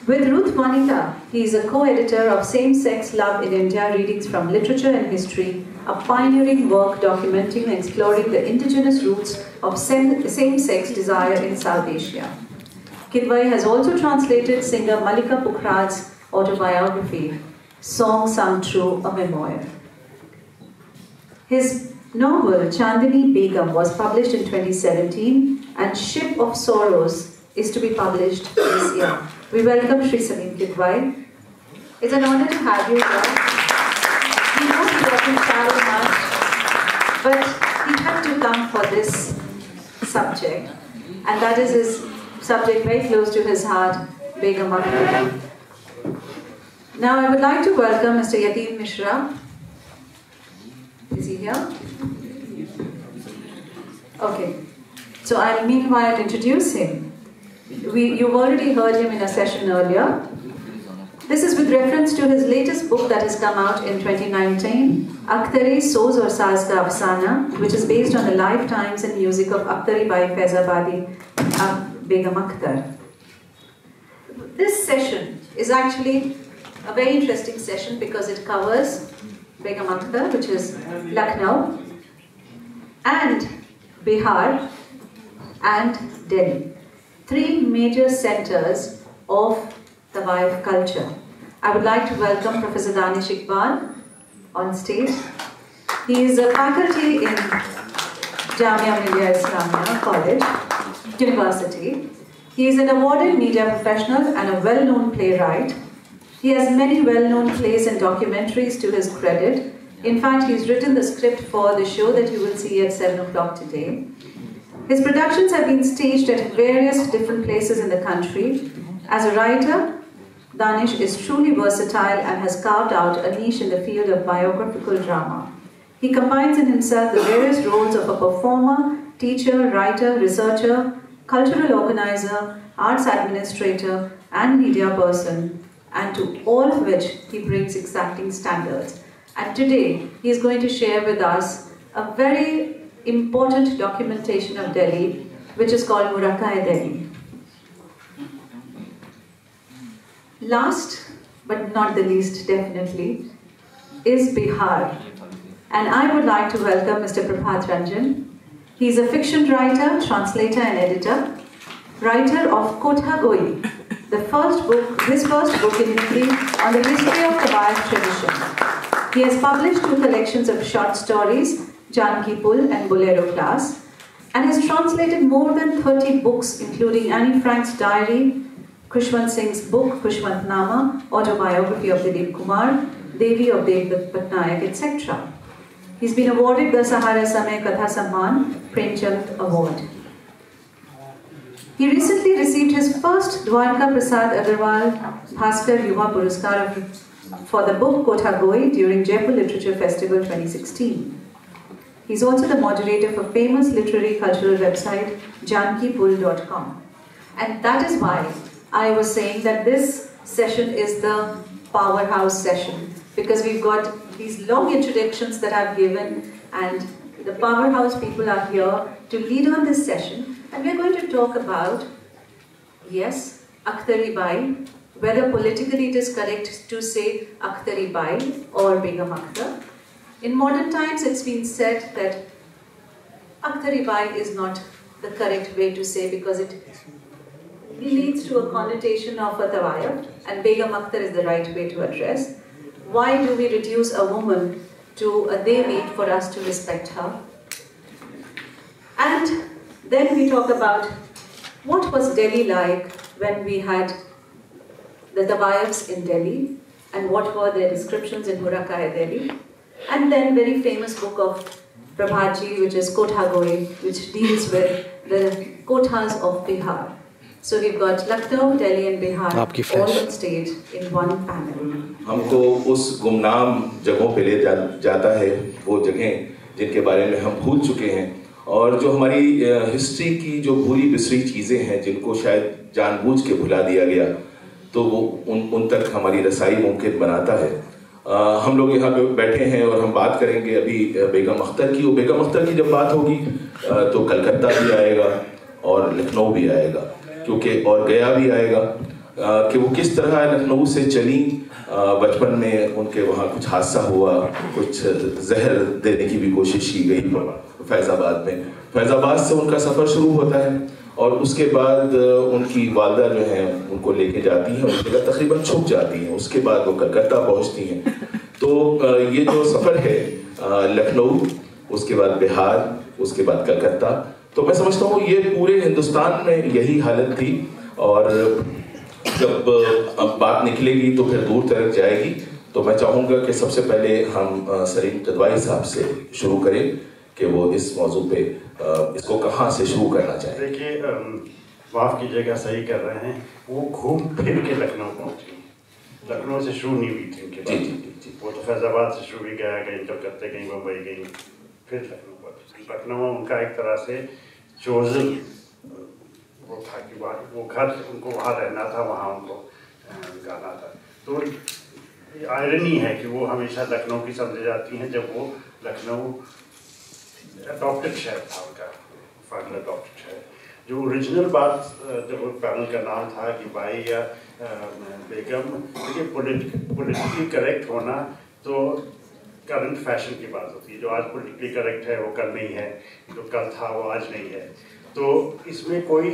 With Ruth Vanita, he is a co-editor of Same-Sex Love in India, Readings from Literature and History, a pioneering work documenting and exploring the indigenous roots of same-sex desire in South Asia. Kidwai has also translated singer Malika Pukhrad's autobiography, Song Sung True, a memoir. His novel Chandini Begum was published in 2017, and Ship of Sorrows is to be published this year. We welcome Shri Salim Kidwai. It's an honor to have you here. He knows he doesn't travel much, but he had to come for this subject, and that is his subject very close to his heart, Begum Akhtar. Now I would like to welcome Mr. Yatin Mishra. Is he here? Okay. So I'll meanwhile introduce him. You've already heard him in a session earlier. This is with reference to his latest book that has come out in 2019, Akhtari Soz aur Saaz Ka Afsana, which is based on the lifetimes and music of Akhtari Bai Faizabadi Begum Akhtar. This session is actually a very interesting session because it covers Begum Akhtar, which is Lucknow, and Bihar, and Delhi. Three major centers of Tawaif culture. I would like to welcome Professor Danish Iqbal on stage. He is a faculty in Jamia Millia Islamia College, University. He is an awarded media professional and a well-known playwright. He has many well-known plays and documentaries to his credit. In fact, he's written the script for the show that you will see at 7 o'clock today. His productions have been staged at various different places in the country. As a writer, Danish is truly versatile and has carved out a niche in the field of biographical drama. He combines in himself the various roles of a performer, teacher, writer, researcher, cultural organizer, arts administrator, and media person, and to all of which he brings exacting standards. And today, he is going to share with us a very important documentation of Delhi, which is called Muraka-e-Delhi. Last, but not the least definitely, is Bihar. And I would like to welcome Mr. Prabhat Ranjan. He is a fiction writer, translator and editor, writer of Kotha Goi, his first book in Hindi on the history of Tawaif tradition. He has published 2 collections of short stories, Janki Pul and Bolero Class, and has translated more than 30 books, including Annie Frank's diary, Khushwant Singh's book, Khushwant Nama, autobiography of Dilip Kumar, Devi of Devdutt Patnaik, etc. He's been awarded the Sahara Samay Katha Samman Premchand Award. He recently received his first Dwarka Prasad Agarwal Bhaskar Yuva Puraskar for the book Kotha Goi during Jaipur Literature Festival 2016. He's also the moderator for famous literary cultural website jankipul.com. And that is why I was saying that this session is the powerhouse session, because we've got these long introductions that I've given, and the powerhouse people are here to lead on this session. And we're going to talk about, yes, Akhtari Bai, whether politically it is correct to say Akhtari Bai or Begum Akhtar. In modern times, it's been said that Akhtari Bai is not the correct way to say, because it leads to a connotation of a Tawaif, and Begum Akhtar is the right way to address. Why do we reduce a woman to a Devi for us to respect her? And then we talk about what was Delhi like when we had the Tawaifs in Delhi, and what were their descriptions in Muraka-e-Delhi. And then very famous book of Prabhatji, which is Kotha Goi, which deals with the kothas of Bihar. So we've got Lucknow, Delhi and Bihar all on stage in one panel. हमको उस गुमनाम जगहों पे ले जाता है, वो जगहें जिनके बारे में हम भूल चुके हैं, और जो हमारी हिस्ट्री की जो भूली बिसरी चीज़ें हैं जिनको शायद जानबूझ के भुला दिया गया, तो वो उन तक हमारी रसाई मुमकिन बनाता है। हम लोग यहाँ पे बैठे हैं और हम बात करेंगे अभी बेगम अख्तर की। बेगम अख्तर की जब बात होगी तो कलकत्ता भी आएगा और लखनऊ भी आएगा, क्योंकि और गया भी आएगा। कि वो किस तरह लखनऊ से चली। बचपन में उनके वहाँ कुछ हादसा हुआ, कुछ जहर देने की भी कोशिश की गई फैज़ाबाद में। फैज़ाबाद से उनका सफ़र शुरू होता है और उसके बाद उनकी वालदा जो हैं उनको लेके जाती हैं, उनकी जगह तकरीबन छुप जाती हैं। उसके बाद वो कलकत्ता पहुँचती हैं। तो ये जो सफ़र है लखनऊ, उसके बाद बिहार, उसके बाद कलकत्ता, तो मैं समझता हूँ ये पूरे हिंदुस्तान में यही हालत थी। और जब अब बात निकलेगी तो फिर दूर तक जाएगी। तो मैं चाहूँगा कि सबसे पहले हम सलीम जदवाई साहब से शुरू करें कि वो इस मौजू पे इसको कहाँ से शुरू करना चाहें। देखिए, माफ़ कीजिएगा, सही कर रहे हैं, वो घूम फिर के लखनऊ पहुँची। लखनऊ से शुरू नहीं हुई थी उनके जी जी जी। वो तो फैज़ाबाद से शुरू भी गया, कहीं कलकत्ते, कहीं मुंबई, कहीं फिर लखनऊ पहुँची। लखनऊ उनका एक तरह से चोजन वो था कि वो घर उनको वहाँ रहना था, वहाँ उनको गाना था। तो आयरनी है कि वो हमेशा लखनऊ की समझी जाती हैं, जब वो लखनऊ अडॉप्टेड शहर था उनका, फाइनल अडॉप्टेड शहर। जो ओरिजिनल बात जब पैनल का नाम था कि बाई या बेगम, देखिए पॉलिटिकली करेक्ट होना तो करंट फैशन की बात होती है। जो आज पॉलिटिकली करेक्ट है वो कल नहीं है, जो कल था वो आज नहीं है। तो इसमें कोई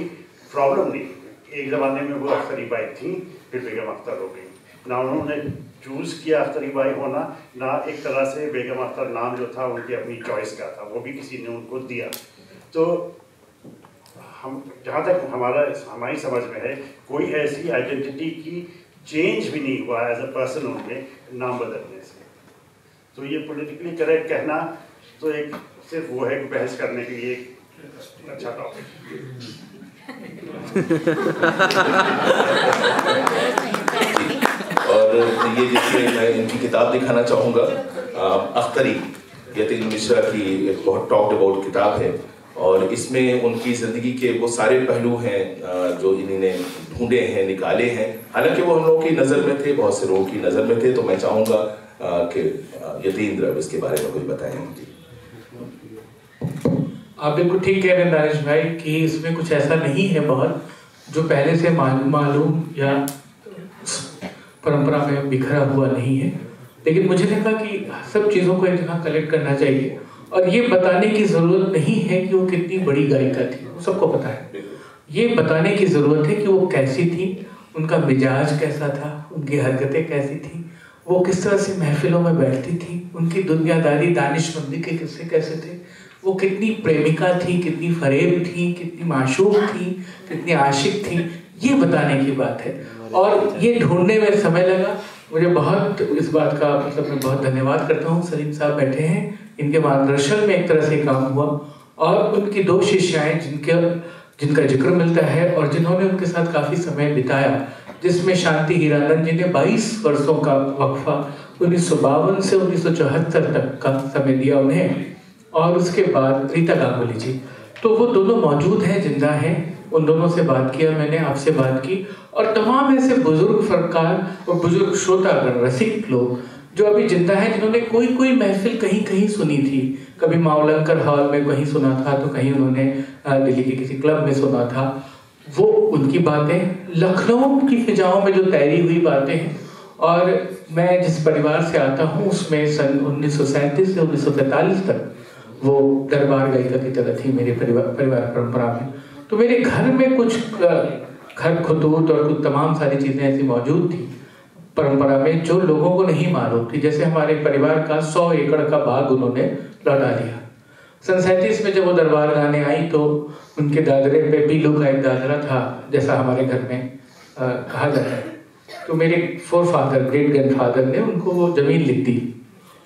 प्रॉब्लम नहीं। एक ज़माने में वो अख्तरी बाई थी, फिर बेगम अख्तर हो गई ना। उन्होंने चूज़ किया अख्तरी बाई होना ना, एक तरह से बेगम अख्तर नाम जो था उनकी अपनी चॉइस का था, वो भी किसी ने उनको दिया। तो हम जहाँ तक हमारी समझ में है, कोई ऐसी आइडेंटिटी की चेंज भी नहीं हुआ एज अ पर्सन उनमें नाम बदलने से। तो ये पॉलिटिकली करेक्ट कहना तो एक सिर्फ वो है कि बहस करने के लिए एक अच्छा टॉपिक। और ये जिसमें मैं इनकी किताब दिखाना चाहूँगा, अख्तरी, यतीम मिश्रा की एक बहुत टॉक्ड अबाउट किताब है। और इसमें उनकी ज़िंदगी के वो सारे पहलू हैं जो इन्होंने ढूंढे हैं, निकाले हैं। हालांकि वो हम लोगों की नज़र में थे, बहुत से लोगों की नज़र में थे। तो मैं चाहूँगा कि यतीन्द्र इसके बारे में कुछ बताएं। आप बिल्कुल ठीक कह रहे हैं दानिश भाई कि इसमें कुछ ऐसा नहीं है बहुत जो पहले से मालूम या परंपरा में बिखरा हुआ नहीं है। लेकिन मुझे लगा कि सब चीज़ों को एक जगह कलेक्ट करना चाहिए और ये बताने की ज़रूरत नहीं है कि वो कितनी बड़ी गायिका थी, वो सबको पता है। ये बताने की ज़रूरत है कि वो कैसी थी, उनका मिजाज कैसा था, उनकी हरकतें कैसी थी, वो किस तरह से महफिलों में बैठती थी, उनकी दुनियादारी दानिशमंदी के किस्से कैसे थे, वो कितनी प्रेमिका थी, कितनी फरेब थी, कितनी माशूक थी, कितनी आशिक थी। ये बताने की बात है और ये ढूंढने में समय लगा। मुझे बहुत इस बात का मतलब मैं बहुत धन्यवाद करता हूँ। सलीम साहब बैठे हैं, इनके मार्गदर्शन में एक तरह से काम हुआ और उनकी दो शिष्याएं जिनका जिक्र मिलता है और जिन्होंने उनके साथ काफ़ी समय बिताया, जिसमें शांति हीरानंद जी ने 22 वर्षों का वक्फा 1952 से 1974 तक का समय दिया उन्हें, और उसके बाद रीता गांगुली जी। तो वो दोनों मौजूद हैं, जिंदा हैं। उन दोनों से बात किया मैंने, आपसे बात की, और तमाम ऐसे बुजुर्ग फनकार और बुजुर्ग श्रोतागण, रसिक लोग जो अभी जिंदा हैं, जिन्होंने कोई कोई महफिल कहीं कहीं सुनी थी। कभी मावलंकर हॉल में कहीं सुना था, तो कहीं उन्होंने दिल्ली के किसी क्लब में सुना था। वो उनकी बातें, लखनऊ की फिजाओं में जो तैरी हुई बातें हैं। और मैं जिस परिवार से आता हूँ उसमें सन 1937 से 1943 तक वो दरबार गायिका की तरह थी मेरे परिवार परंपरा में। तो मेरे घर में कुछ खत खतूत और कुछ तमाम सारी चीज़ें ऐसी मौजूद थी परंपरा में जो लोगों को नहीं मालूम थी। जैसे हमारे परिवार का 100 एकड़ का बाग उन्होंने लौटा दिया। सन 37 में जब वो दरबार गाने आई तो उनके दादरे पे पीलू का एक दादरा था, जैसा हमारे घर में कहा जाता है। तो मेरे फोरफादर, ग्रेट ग्रैंडफादर ने उनको वो ज़मीन लिख दी।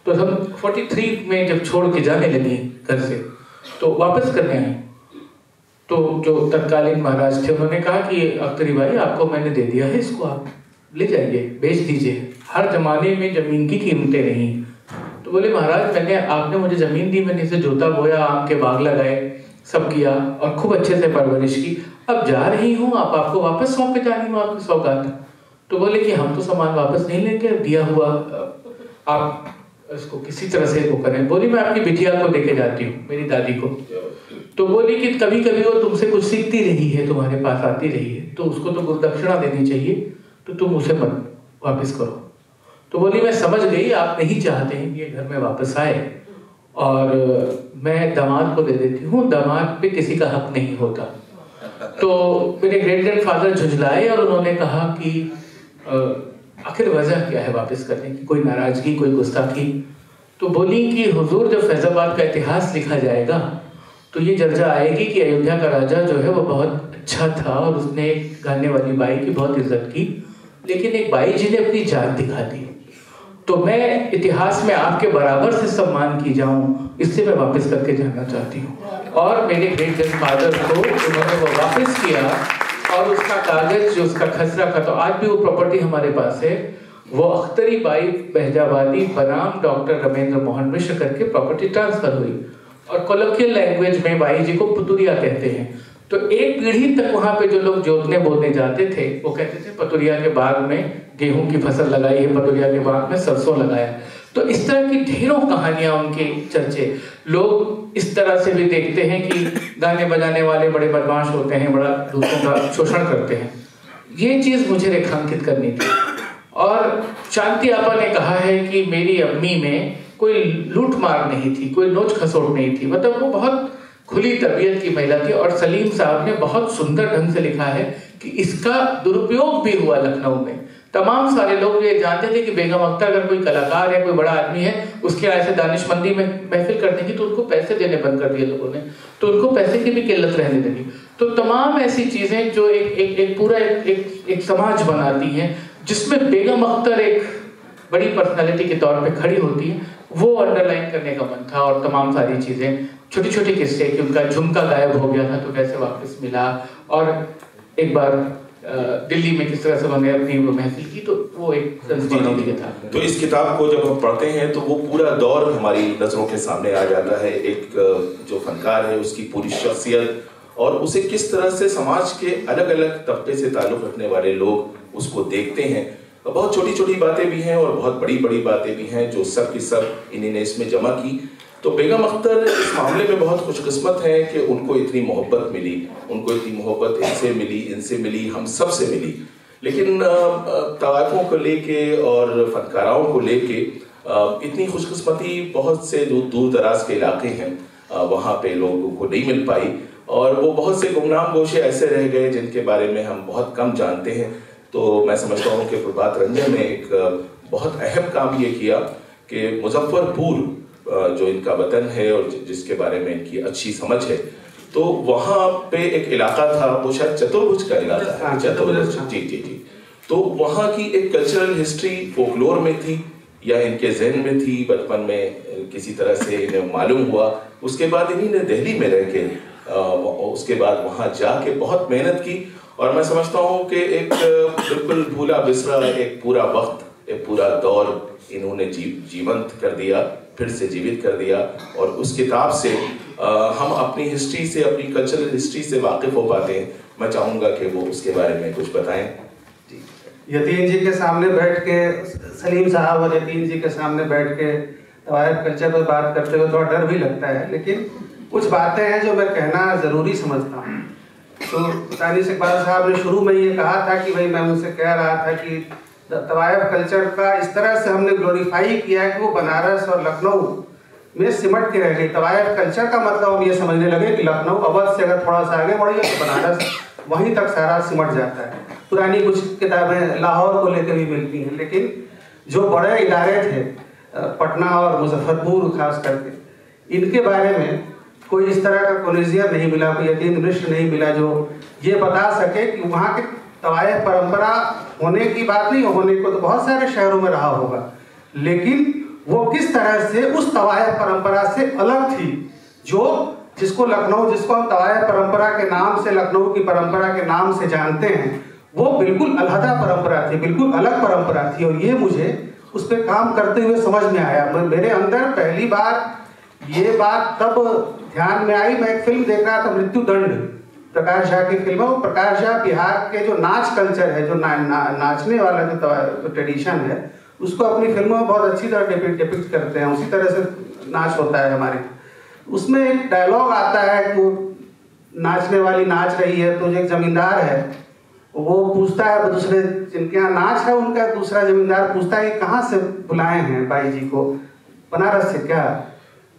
तो हम 43 में जब छोड़ के जाने लगे घर से, तो वापस करने आए, तो जो तत्कालीन महाराज थे उन्होंने कहा कि अख्तरी भाई आपको मैंने दे दिया है, इसको आप ले जाइए, बेच दीजिए। हर जमाने में ज़मीन की कीमतें नहीं। तो बोले महाराज आपने मुझे ज़मीन दी, मैंने इसे जोता बोया, आम के बाग लगाए, सब किया और खूब अच्छे से परवरिश की। अब जा रही हूँ, आपको वापस सौंपे जा रही हूँ आपकी सौगात। तो बोले कि हम तो सामान वापस नहीं लेंगे, दिया हुआ आप इसको किसी तरह से वो करें। बोली मैं आपकी बिटिया को लेके जाती हूँ, मेरी दादी को। तो बोली कि कभी कभी वो तुमसे कुछ सीखती रही है, तुम्हारे पास आती रही है, तो उसको तो गुरुदक्षिणा देनी चाहिए, तो तुम उसे मत वापस करो। तो बोली मैं समझ गई, आप नहीं चाहते हैं कि ये घर में वापस आए और मैं दामाद को दे देती हूँ, दामाद पे किसी का हक नहीं होता। तो मेरे ग्रेट ग्रैंडफादर झुंझलाए और उन्होंने कहा कि आखिर वजह क्या है वापस करने की, कोई नाराजगी, कोई गुस्ताखी? तो बोली कि हुजूर जब फैजाबाद का इतिहास लिखा जाएगा तो ये चर्चा आएगी कि अयोध्या का राजा जो है वो बहुत अच्छा था और उसने एक गाने वाली बाई की बहुत इज्जत की, लेकिन एक बाई जी ने अपनी जान दिखा दी। तो मैं इतिहास में आपके बराबर से सम्मान की जाऊं, इससे मैं वापस करके जाना चाहती हूँ। और मेरे ग्रेट ग्रैंडफादर को उन्होंने वो वापस किया और उसका कागज जो उसका खसरा था, तो आज भी वो प्रॉपर्टी हमारे पास है। वो अख्तरी बाई बहजाबादी बनाम डॉक्टर रमेंद्र मोहन मिश्र करके प्रॉपर्टी ट्रांसफर हुई और कोलोकियल लैंग्वेज में बाई जी को पुतुरिया कहते हैं। तो एक पीढ़ी तक वहां पे जो लोग जोतने बोलने जाते थे वो कहते थे पतुरिया के बाग में गेहूं की फसल लगाई है, पतुरिया के बाग में सरसों लगाया। तो इस तरह की ढेरों कहानियां उनके चर्चे। लोग इस तरह से भी देखते हैं कि गाने बजाने वाले बड़े बदमाश होते हैं, बड़ा दूसरों का शोषण करते हैं। ये चीज मुझे रेखांकित करनी थी। और शांति आपा ने कहा है कि मेरी अम्मी में कोई लूट मार नहीं थी, कोई नोच खसोट नहीं थी, मतलब वो बहुत खुली तबीयत की महिला थी। और सलीम साहब ने बहुत सुंदर ढंग से लिखा है कि इसका दुरुपयोग भी हुआ लखनऊ में। तमाम सारे लोग ये जानते थे कि बेगम अख्तर अगर कोई कलाकार है, कोई बड़ा आदमी है, उसके ऐसे दानिशमंदी में महफिल करने की, तो उनको पैसे देने बंद कर दिए लोगों ने, तो उनको पैसे की भी किल्लत रहने लगी। तो तमाम ऐसी चीजें जो एक पूरा एक समाज बनाती हैं, जिसमें बेगम अख्तर एक बड़ी पर्सनालिटी के तौर पे खड़ी होती है, वो अंडरलाइन करने का मन था। और तमाम सारी चीजें, छोटी छोटी किस्से कि उनका झुमका गायब हो गया था तो कैसे वापस मिला, और एक बार दिल्ली में किस तरह से उन्होंने अपनी महफिल की, तो वो एक संस्कृति था। तो इस किताब को जब हम पढ़ते हैं तो वो पूरा दौर हमारी नजरों के सामने आ जाता है। एक जो फनकार है उसकी पूरी शख्सियत और उसे किस तरह से समाज के अलग अलग तबके से ताल्लुक रखने वाले लोग उसको देखते हैं। बहुत छोटी छोटी बातें भी हैं और बहुत बड़ी बड़ी बातें भी हैं जो सब की सब इन्हीं ने इसमें जमा की। तो बेगम अख्तर इस मामले में बहुत खुशकिस्मत है कि उनको इतनी मोहब्बत मिली, उनको इतनी मोहब्बत इनसे मिली, इनसे मिली, हम सब से मिली। लेकिन तवाइफों को लेके और फनकाराओं को लेके इतनी खुशकिस्मती बहुत से जो दूर दराज के इलाके हैं वहाँ पे लोगों को नहीं मिल पाई, और वो बहुत से गुमनाम गोशे ऐसे रह गए जिनके बारे में हम बहुत कम जानते हैं। तो मैं समझता हूँ कि प्रभात रंजन ने एक बहुत अहम काम ये किया कि मुजफ्फरपुर जो इनका वतन है और जिसके बारे में इनकी अच्छी समझ है, तो वहाँ पे एक इलाका था, वो शायद चतुर्भुज का इलाका है, चतुर्भुज, जी जी जी। तो वहाँ की एक कल्चरल हिस्ट्री फोकलोर में थी या इनके जहन में थी, बचपन में किसी तरह से इन्हें मालूम हुआ। उसके बाद इन्हीं ने दिल्ली में रह के उसके बाद वहाँ जाके बहुत मेहनत की, और मैं समझता हूँ कि एक बिल्कुल भूला बिसरा एक पूरा वक्त, एक पूरा दौर इन्होंने जीवंत कर दिया, फिर से जीवित कर दिया। और उस किताब से हम अपनी हिस्ट्री से, अपनी कल्चरल हिस्ट्री से वाकिफ हो पाते हैं। मैं चाहूँगा कि वो उसके बारे में कुछ बताएं। यतीन जी के सामने बैठ के, सलीम साहब और यतीन जी के सामने बैठ के तवायफ कल्चर पर बात करते हुए थोड़ा डर भी लगता है, लेकिन कुछ बातें हैं जो मैं कहना ज़रूरी समझता हूँ। तो तानिश इकबाल साहब ने शुरू में ये कहा था कि भाई मैं उनसे कह रहा था कि तवायफ कल्चर का इस तरह से हमने ग्लोरीफाई किया है कि वो बनारस और लखनऊ में सिमट के रह गई। तवायफ कल्चर का मतलब हम ये समझने लगे कि लखनऊ अवध से अगर थोड़ा सा आगे बढ़िए तो बनारस वहीं तक सारा सिमट जाता है। पुरानी कुछ किताबें लाहौर को लेकर भी मिलती हैं, लेकिन जो बड़े इदारे थे पटना और मुजफ्फरपुर खास करके, इनके बारे में कोई इस तरह का कोलिजियर नहीं मिला, कोई यतीम मिश्र नहीं मिला जो ये बता सके कि वहाँ की तवायफ परंपरा होने की बात नहीं, होने को तो बहुत सारे शहरों में रहा होगा, लेकिन वो किस तरह से उस तवायफ परंपरा से अलग थी, जो जिसको लखनऊ, जिसको हम तवायफ परंपरा के नाम से, लखनऊ की परंपरा के नाम से जानते हैं, वो बिल्कुल अलहदा परंपरा थी, बिल्कुल अलग परंपरा थी। और ये मुझे उस पर काम करते हुए समझ में आया। मेरे अंदर पहली बार ये बात तब ध्यान में आई, मैं एक फिल्म देख रहा था, मृत्युदंड, प्रकाश झा की फिल्म है। प्रकाश झा बिहार के जो नाच कल्चर है, जो नाचने वाला जो ट्रेडिशन है, उसको अपनी फिल्मों में बहुत अच्छी तरह डिपिक्ट करते हैं। उसी तरह से नाच होता है हमारे, उसमें एक डायलॉग आता है कि वो नाचने वाली नाच रही है, तो एक जमींदार है, वो पूछता है दूसरे जिनके यहाँ नाच है उनका दूसरा जमींदार पूछता है कि कहाँ से बुलाए हैं बाई जी को, बनारस से क्या?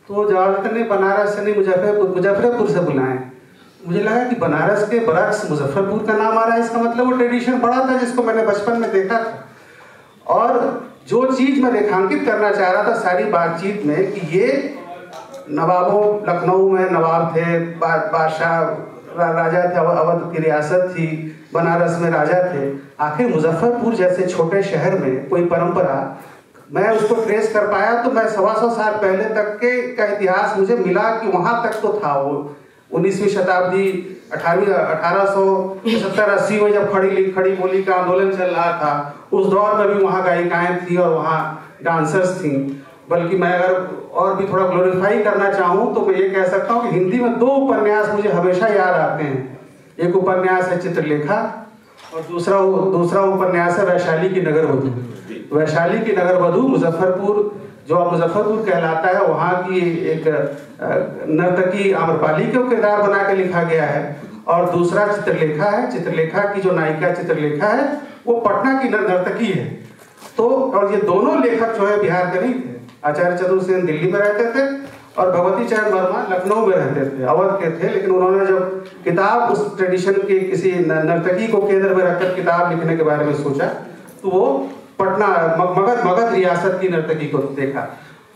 तो जवाब देते नहीं, बनारस से नहीं, मुजफ्फरपुर से बुलाएं। मुझे लगा कि बनारस के बरक्स मुजफ्फरपुर का नाम आ रहा है, इसका मतलब वो ट्रेडिशन पड़ा था जिसको मैंने बचपन में देखा था। और जो चीज़ मैं रेखांकित करना चाह रहा था सारी बातचीत में कि ये नवाबों, लखनऊ में नवाब थे, बादशाह राजा थे, अवध की रियासत थी, बनारस में राजा थे। आखिर मुजफ्फरपुर जैसे छोटे शहर में कोई परंपरा, मैं उसको ट्रेस कर पाया तो मैं 125 साल पहले तक का इतिहास मुझे मिला कि वहाँ तक तो था। वो 19वीं शताब्दी 1870-80 में जब खड़ी बोली का आंदोलन चल रहा था, उस दौर में भी वहाँ गायिकाएं थी और वहाँ डांसर्स थी। बल्कि मैं अगर और भी थोड़ा ग्लोरीफाई करना चाहूँ तो मैं ये कह सकता हूँ कि हिंदी में 2 उपन्यास मुझे हमेशा याद आते हैं। एक उपन्यास है चित्रलेखा और दूसरा उपन्यास है वैशाली की नगरवधू। वैशाली की नगरवधू मुजफ्फरपुर, जो अब मुजफ्फरपुर कहलाता है, वहाँ की एक नर्तकी आम्रपाली को किरदार बना के लिखा गया है। और दूसरा चित्रलेखा है। चित्रलेखा की जो नायिका चित्रलेखा है वो पटना की नर्तकी है। तो और ये दोनों लेखक जो है बिहार के नहीं थे। आचार्य चतुर्सेन दिल्ली में रहते थे और भगवती चरण वर्मा लखनऊ में रहते थे, अवध के थे। लेकिन उन्होंने जब किताब उस ट्रेडिशन के किसी नर्तकी को केंद्र में रखकर किताब लिखने के बारे में सोचा तो वो पटना मगध रियासत की नर्तकी को देखा।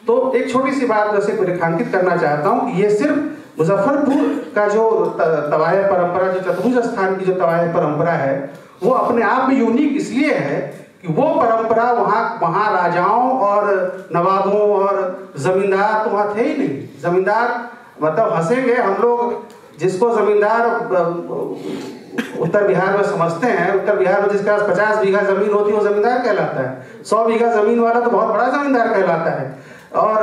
तो एक छोटी सी बात वैसे रेखांकित करना चाहता हूँ कि ये सिर्फ मुजफ्फरपुर का जो तवायफ परंपरा, जो चतुर्भुज स्थान की जो तवायफ परंपरा है, वो अपने आप में यूनिक इसलिए है कि वो परंपरा वहाँ राजाओं और नवाबों और जमींदार तो वहाँ थे ही नहीं। जमींदार मतलब हंसेंगे हम लोग, जिसको जमींदार उत्तर बिहार में समझते हैं, उत्तर बिहार में जिसके पास 50 बीघा जमीन होती है वो जमींदार कहलाता है। 100 बीघा जमीन वाला तो बहुत बड़ा जमींदार कहलाता है। और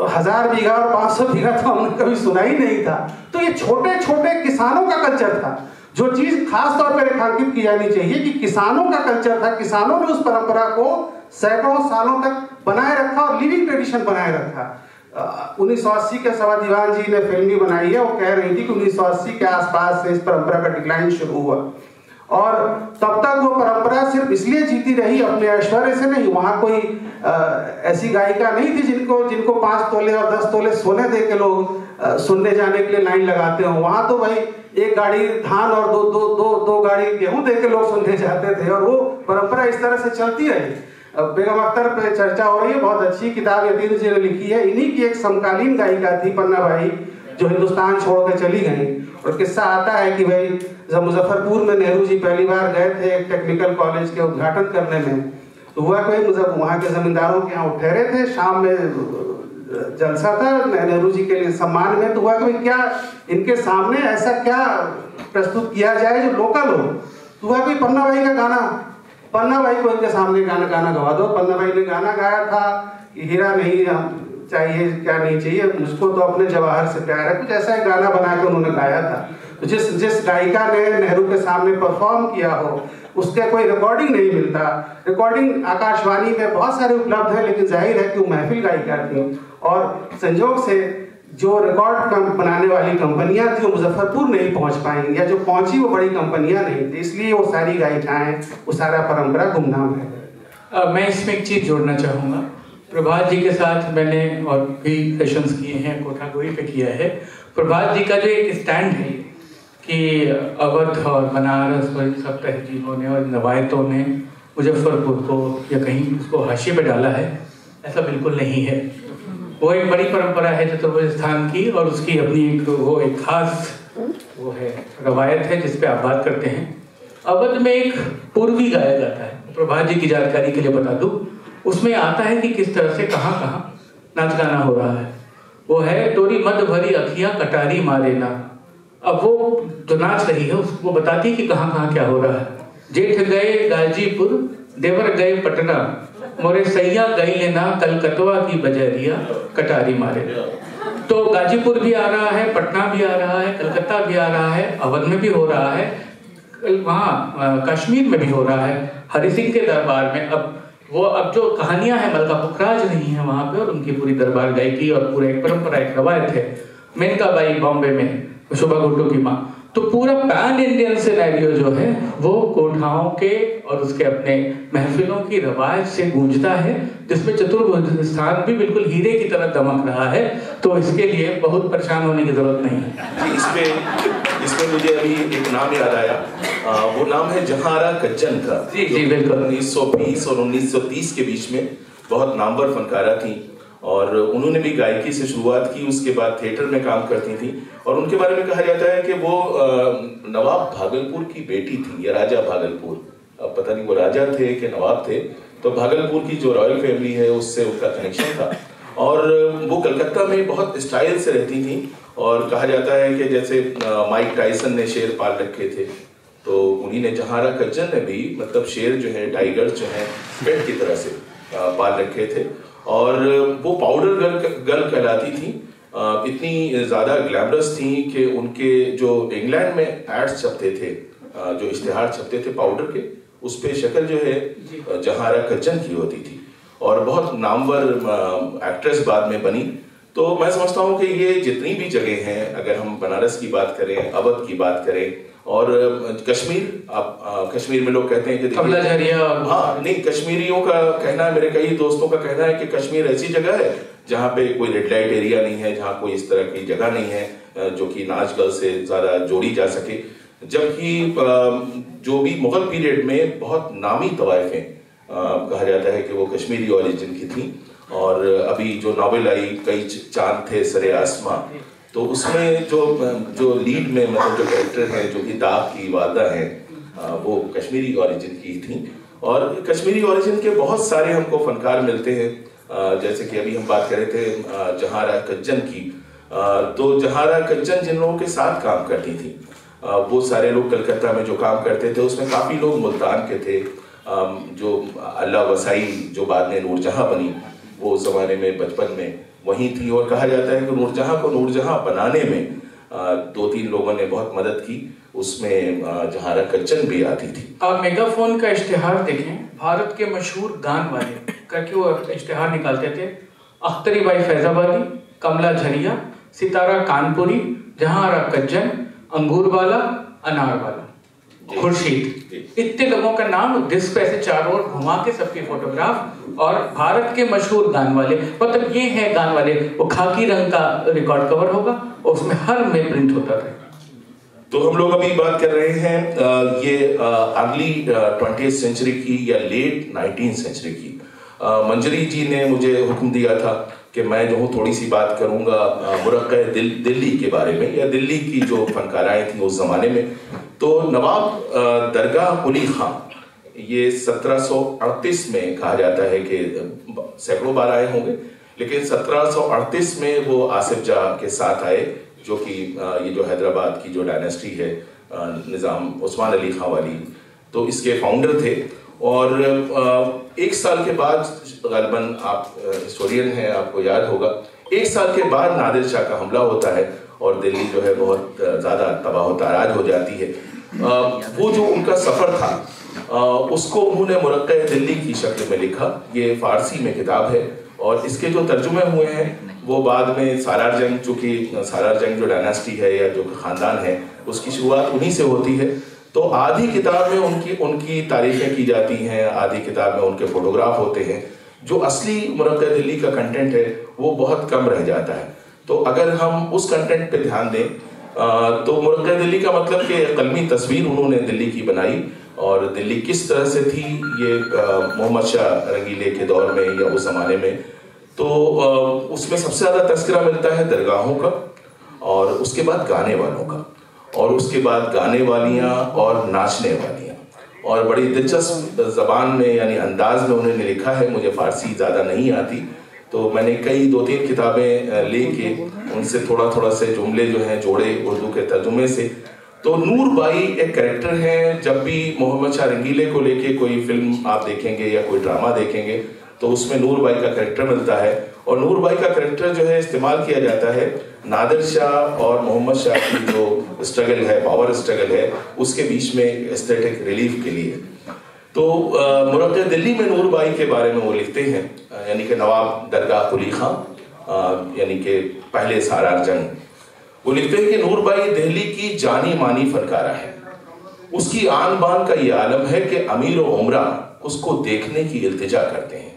1000 बीघा और 500 बीघा तो हमने कभी सुना ही नहीं था। तो ये छोटे छोटे किसानों का कल्चर था। जो चीज खास तौर पर रेखांकित की जानी चाहिए कि किसानों का कल्चर था। किसानों ने उस परंपरा को सैकड़ों सालों तक बनाए रखा और लिविंग ट्रेडिशन बनाए रखा। 1980 के सवा दीवान जी ने फिल्म भी बनाई है। वो कह रही थी कि 1980 के आसपास से इस परंपरा का डिक्लाइन शुरू हुआ और तब तक वो परंपरा सिर्फ इसलिए जीती रही अपने ऐश्वर्य से नहीं। वहाँ कोई ऐसी गायिका नहीं थी जिनको 5 तोले और 10 तोले सोने दे के लोग सुनने जाने के लिए लाइन लगाते हो। वहाँ तो भाई एक गाड़ी धान और दो गाड़ी गेहूं दे के लोग सुनने जाते थे और वो परंपरा इस तरह से चलती रही। बेगम अख्तर पे चर्चा हो रही है, बहुत अच्छी किताब यतीन्द्र जी ने लिखी है। इन्हीं की एक समकालीन गायिका थी पन्ना बाई, जो हिंदुस्तान छोड़ के चली गई। और किस्सा आता है कि भाई जब मुजफ्फरपुर में नेहरू जी पहली बार गए थे एक टेक्निकल कॉलेज के उद्घाटन करने में, तो हुआ कोई वहाँ के जमींदारों के यहाँ ठहरे थे, शाम में जलसा था नेहरू जी के लिए सम्मान में। तो हुआ कि क्या इनके सामने ऐसा क्या प्रस्तुत किया जाए जो लोकल हो। तो हुआ कि पन्ना बाई का गाना, पन्ना बाई को इनके सामने गाना गवा दो। पन्ना बाई ने गाना गाया था कि हीरा नहीं चाहिए, क्या नहीं चाहिए, मुझको तो अपने जवाहर से प्यार है, कुछ ऐसा एक गाना बना के उन्होंने गाया था। तो जिस गायिका ने नेहरू के सामने परफॉर्म किया हो उसके कोई रिकॉर्डिंग नहीं मिलता। रिकॉर्डिंग आकाशवाणी में बहुत सारे उपलब्ध है, लेकिन जाहिर है कि वो महफिल गायिका थी और संयोग से जो रिकॉर्ड बनाने वाली कंपनियां थी वो मुजफ्फरपुर नहीं पहुंच पाई, या जो पहुंची वो बड़ी कंपनियां नहीं थी, इसलिए वो सारी गायिकाएं, वो सारा परंपरा गुमनाम है। मैं इसमें एक चीज़ जोड़ना चाहूँगा। प्रभात जी के साथ मैंने और भी सेशंस किए हैं, कोठागोरी पे किया है। प्रभात जी का जो एक स्टैंड है कि अवध और बनारस और इन सब तहजीबों ने और रवायतों ने मुजफ्फरपुर को या कहीं उसको हाशिए पे डाला है, ऐसा बिल्कुल नहीं है। वो एक बड़ी परंपरा है चतुर्भुज स्थान की और उसकी अपनी एक खास वो है रवायत है जिस पे आप बात करते हैं। अवध में एक पूर्वी गाया जाता है, प्रभात जी की जानकारी के लिए बता दूं, उसमें आता है कि किस तरह से कहाँ नाच गाना हो रहा है। वो है तोरी मद भरी अखियां कटारी मारे ना। अब वो जो नाच रही है उसको बताती है कि कहाँ क्या हो रहा है। जेठ गए गाजीपुर, देवर गए पटना, मोरे सैया गई लेना कलकतवा की बजरिया कटारी मारे। तो गाजीपुर भी आ रहा है, पटना भी आ रहा है, कलकत्ता भी आ रहा है, अवध में भी हो रहा है, वहाँ कश्मीर में भी हो रहा है, हरि सिंह के दरबार में। अब वो अब जो कहानियां हैं मलका पुखराज रही हैं वहां पे, और उनकी पूरी दरबार गायकी और पूरा एक परंपरा, एक रवायत है। मेनका बाई बॉम्बे में, शोभा गुट्टू की माँ, तो पूरा पैन इंडियन सिनेरियो जो है वो कोठाओं के और उसके अपने महफिलों की रवायत से गूंजता है, जिसमें चतुर्भुज स्थान भी बिल्कुल हीरे की तरह दमक रहा है। तो इसके लिए बहुत परेशान होने की जरूरत नहीं है। इसमें मुझे अभी एक नाम याद आया, वो नाम है जहारा कज्जन का। जी बिल्कुल। 1920 और 1930 के बीच में बहुत नामवर फनकारा थी, और उन्होंने भी गायकी से शुरुआत की, उसके बाद थिएटर में काम करती थी। और उनके बारे में कहा जाता है कि वो नवाब भागलपुर की बेटी थी, या राजा भागलपुर, अब पता नहीं वो राजा थे कि नवाब थे, तो भागलपुर की जो रॉयल फैमिली है उससे उनका कनेक्शन था। और वो कलकत्ता में बहुत स्टाइल से रहती थी, और कहा जाता है कि जैसे माइक टाइसन ने शेर पाल रखे थे, तो उन्हीं ने, जहारा कज्जन ने भी मतलब शेर जो है, टाइगर जो है, पेट की तरह से पाल रखे थे। और वो पाउडर गर्ल कहलाती थी, इतनी ज़्यादा ग्लैमरस थी कि उनके जो इंग्लैंड में एड्स छपते थे, जो इश्तिहार छपते थे पाउडर के, उस पे शक्ल जो है जहारा कज्जन की होती थी, और बहुत नामवर एक्ट्रेस बाद में बनी। तो मैं समझता हूँ कि ये जितनी भी जगह हैं, अगर हम बनारस की बात करें, अवध की बात करें, और कश्मीर, आप कश्मीर में लोग कहते हैं कि कमला झरिया, हाँ नहीं, कश्मीरियों का कहना है, मेरे कई दोस्तों का कहना है कि कश्मीर ऐसी जगह है जहाँ पे कोई रेड लाइट एरिया नहीं है, जहाँ कोई इस तरह की जगह नहीं है जो कि नाच गर्ल से ज्यादा जोड़ी जा सके। जबकि जो भी मुगल पीरियड में बहुत नामी तवाइफें कहा जाता है कि वो कश्मीरी ओरिजिन की थी। और अभी जो नॉवेल आई कई चांद थे सरे आसमां, तो उसमें जो लीड में मतलब जो कैरेक्टर है, जो कि दाग की वादा है, वो कश्मीरी ओरिजिन की थी। और कश्मीरी ओरिजिन के बहुत सारे हमको फनकार मिलते हैं, जैसे कि अभी हम बात कर रहे थे जहारा कज्जन की, तो जहारा कज्जन जिन लोगों के साथ काम करती थी, वो सारे लोग कलकत्ता में जो काम करते थे, उसमें काफ़ी लोग मुल्तान के थे। जो अल्लाह वसाई जो बाद में नूरजहां बनी, वो उस ज़माने में बचपन में वहीं थी। और कहा जाता है कि नूरजहां को नूरजहां बनाने में 2-3 लोगों ने बहुत मदद की, उसमें जहारा कज्जन भी आती थी। आप मेगाफोन का इश्तिहार देखें, भारत के मशहूर गान वाले करके वो इश्तिहार निकालते थे। अख्तरी बाई फैजाबादी, कमला झरिया, सितारा कानपुरी, जहारा कज्जन, अंगूर वाला, अनार वाला, खुर्शीद, इतने लोगों का नाम डिस्क पे ऐसे चारों ओर घुमा के सबकी फोटोग्राफ। और भारत के मशहूर गान वाले, मतलब ये है गान वाले, वो खाकी रंग का रिकॉर्ड कवर होगा और उसमें हर में प्रिंट होता था। तो हम लोग अभी बात कर रहे हैं ये अर्ली 20th सेंचुरी की या लेट 19th सेंचुरी की। मंजरी जी ने मुझे हुक्म दिया था कि मैं जो हूँ थोड़ी सी बात करूँगा मुरक्के दिल्ली के बारे में, या दिल्ली की जो फनकाराएँ थी उस ज़माने में। तो नवाब दरगाह कुली खां, ये 1738 में कहा जाता है कि सैकड़ों बार आए होंगे, लेकिन 1738 में वो आसिफ जाह के साथ आए, जो कि ये जो हैदराबाद की जो डायनेस्टी है निज़ाम उस्मान अली खां वाली, तो इसके फाउंडर थे। और 1 साल के बाद, ग़ालिबन आप हिस्टोरियन हैं, आपको याद होगा, 1 साल के बाद नादिर शाह का हमला होता है और दिल्ली जो है बहुत ज़्यादा तबाह ताराज हो जाती है। वो जो उनका सफ़र था उसको उन्होंने मुरक्के दिल्ली की शक्ल में लिखा। ये फ़ारसी में किताब है और इसके जो तर्जुमे हुए हैं वो बाद में सालार जंग, चूँकि सालार जंग जो डायनेस्टी है या जो ख़ानदान है उसकी शुरुआत उन्हीं से होती है। तो आधी किताब में उनकी तारीफ़ें की जाती हैं, आधी किताब में उनके फ़ोटोग्राफ होते हैं। जो असली मुरक्के दिल्ली का कंटेंट है वो बहुत कम रह जाता है। तो अगर हम उस कंटेंट पे ध्यान दें तो मुरक्के दिल्ली का मतलब कि कलमी तस्वीर उन्होंने दिल्ली की बनाई, और दिल्ली किस तरह से थी ये मोहम्मद शाह रंगीले के दौर में या उस ज़माने में। तो उसमें सबसे ज़्यादा तस्करा मिलता है दरगाहों का, और उसके बाद गाने वालों का, और उसके बाद गाने वालियाँ और नाचने वालियाँ। और बड़ी दिलचस्प ज़बान में यानी अंदाज में उन्होंने लिखा है। मुझे फ़ारसी ज़्यादा नहीं आती, तो मैंने कई 2-3 किताबें लेके उनसे थोड़ा से जुमले जो हैं जोड़े उर्दू के तर्जुमे से। तो नूर बाई एक कैरेक्टर है, जब भी मोहम्मद शाह रंगीले को लेके कोई फिल्म आप देखेंगे या कोई ड्रामा देखेंगे तो उसमें नूर बाई का कैरेक्टर मिलता है। और नूर बाई का कैरेक्टर जो है इस्तेमाल किया जाता है नादिर शाह और मोहम्मद शाह की जो स्ट्रगल है, पावर स्ट्रगल है, उसके बीच में एस्थेटिक रिलीफ के लिए। तो मुरक्के दिल्ली में नूर बाई के बारे में वो लिखते हैं, यानी कि नवाब दरगाह कुली खां, यानी कि पहले सारार जंग। वो लिखते हैं कि नूर बाई दिल्ली की जानी मानी फनकारा है। उसकी आन बान का ये आलम है कि अमीर और उमरा उसको देखने की इल्तिजा करते हैं।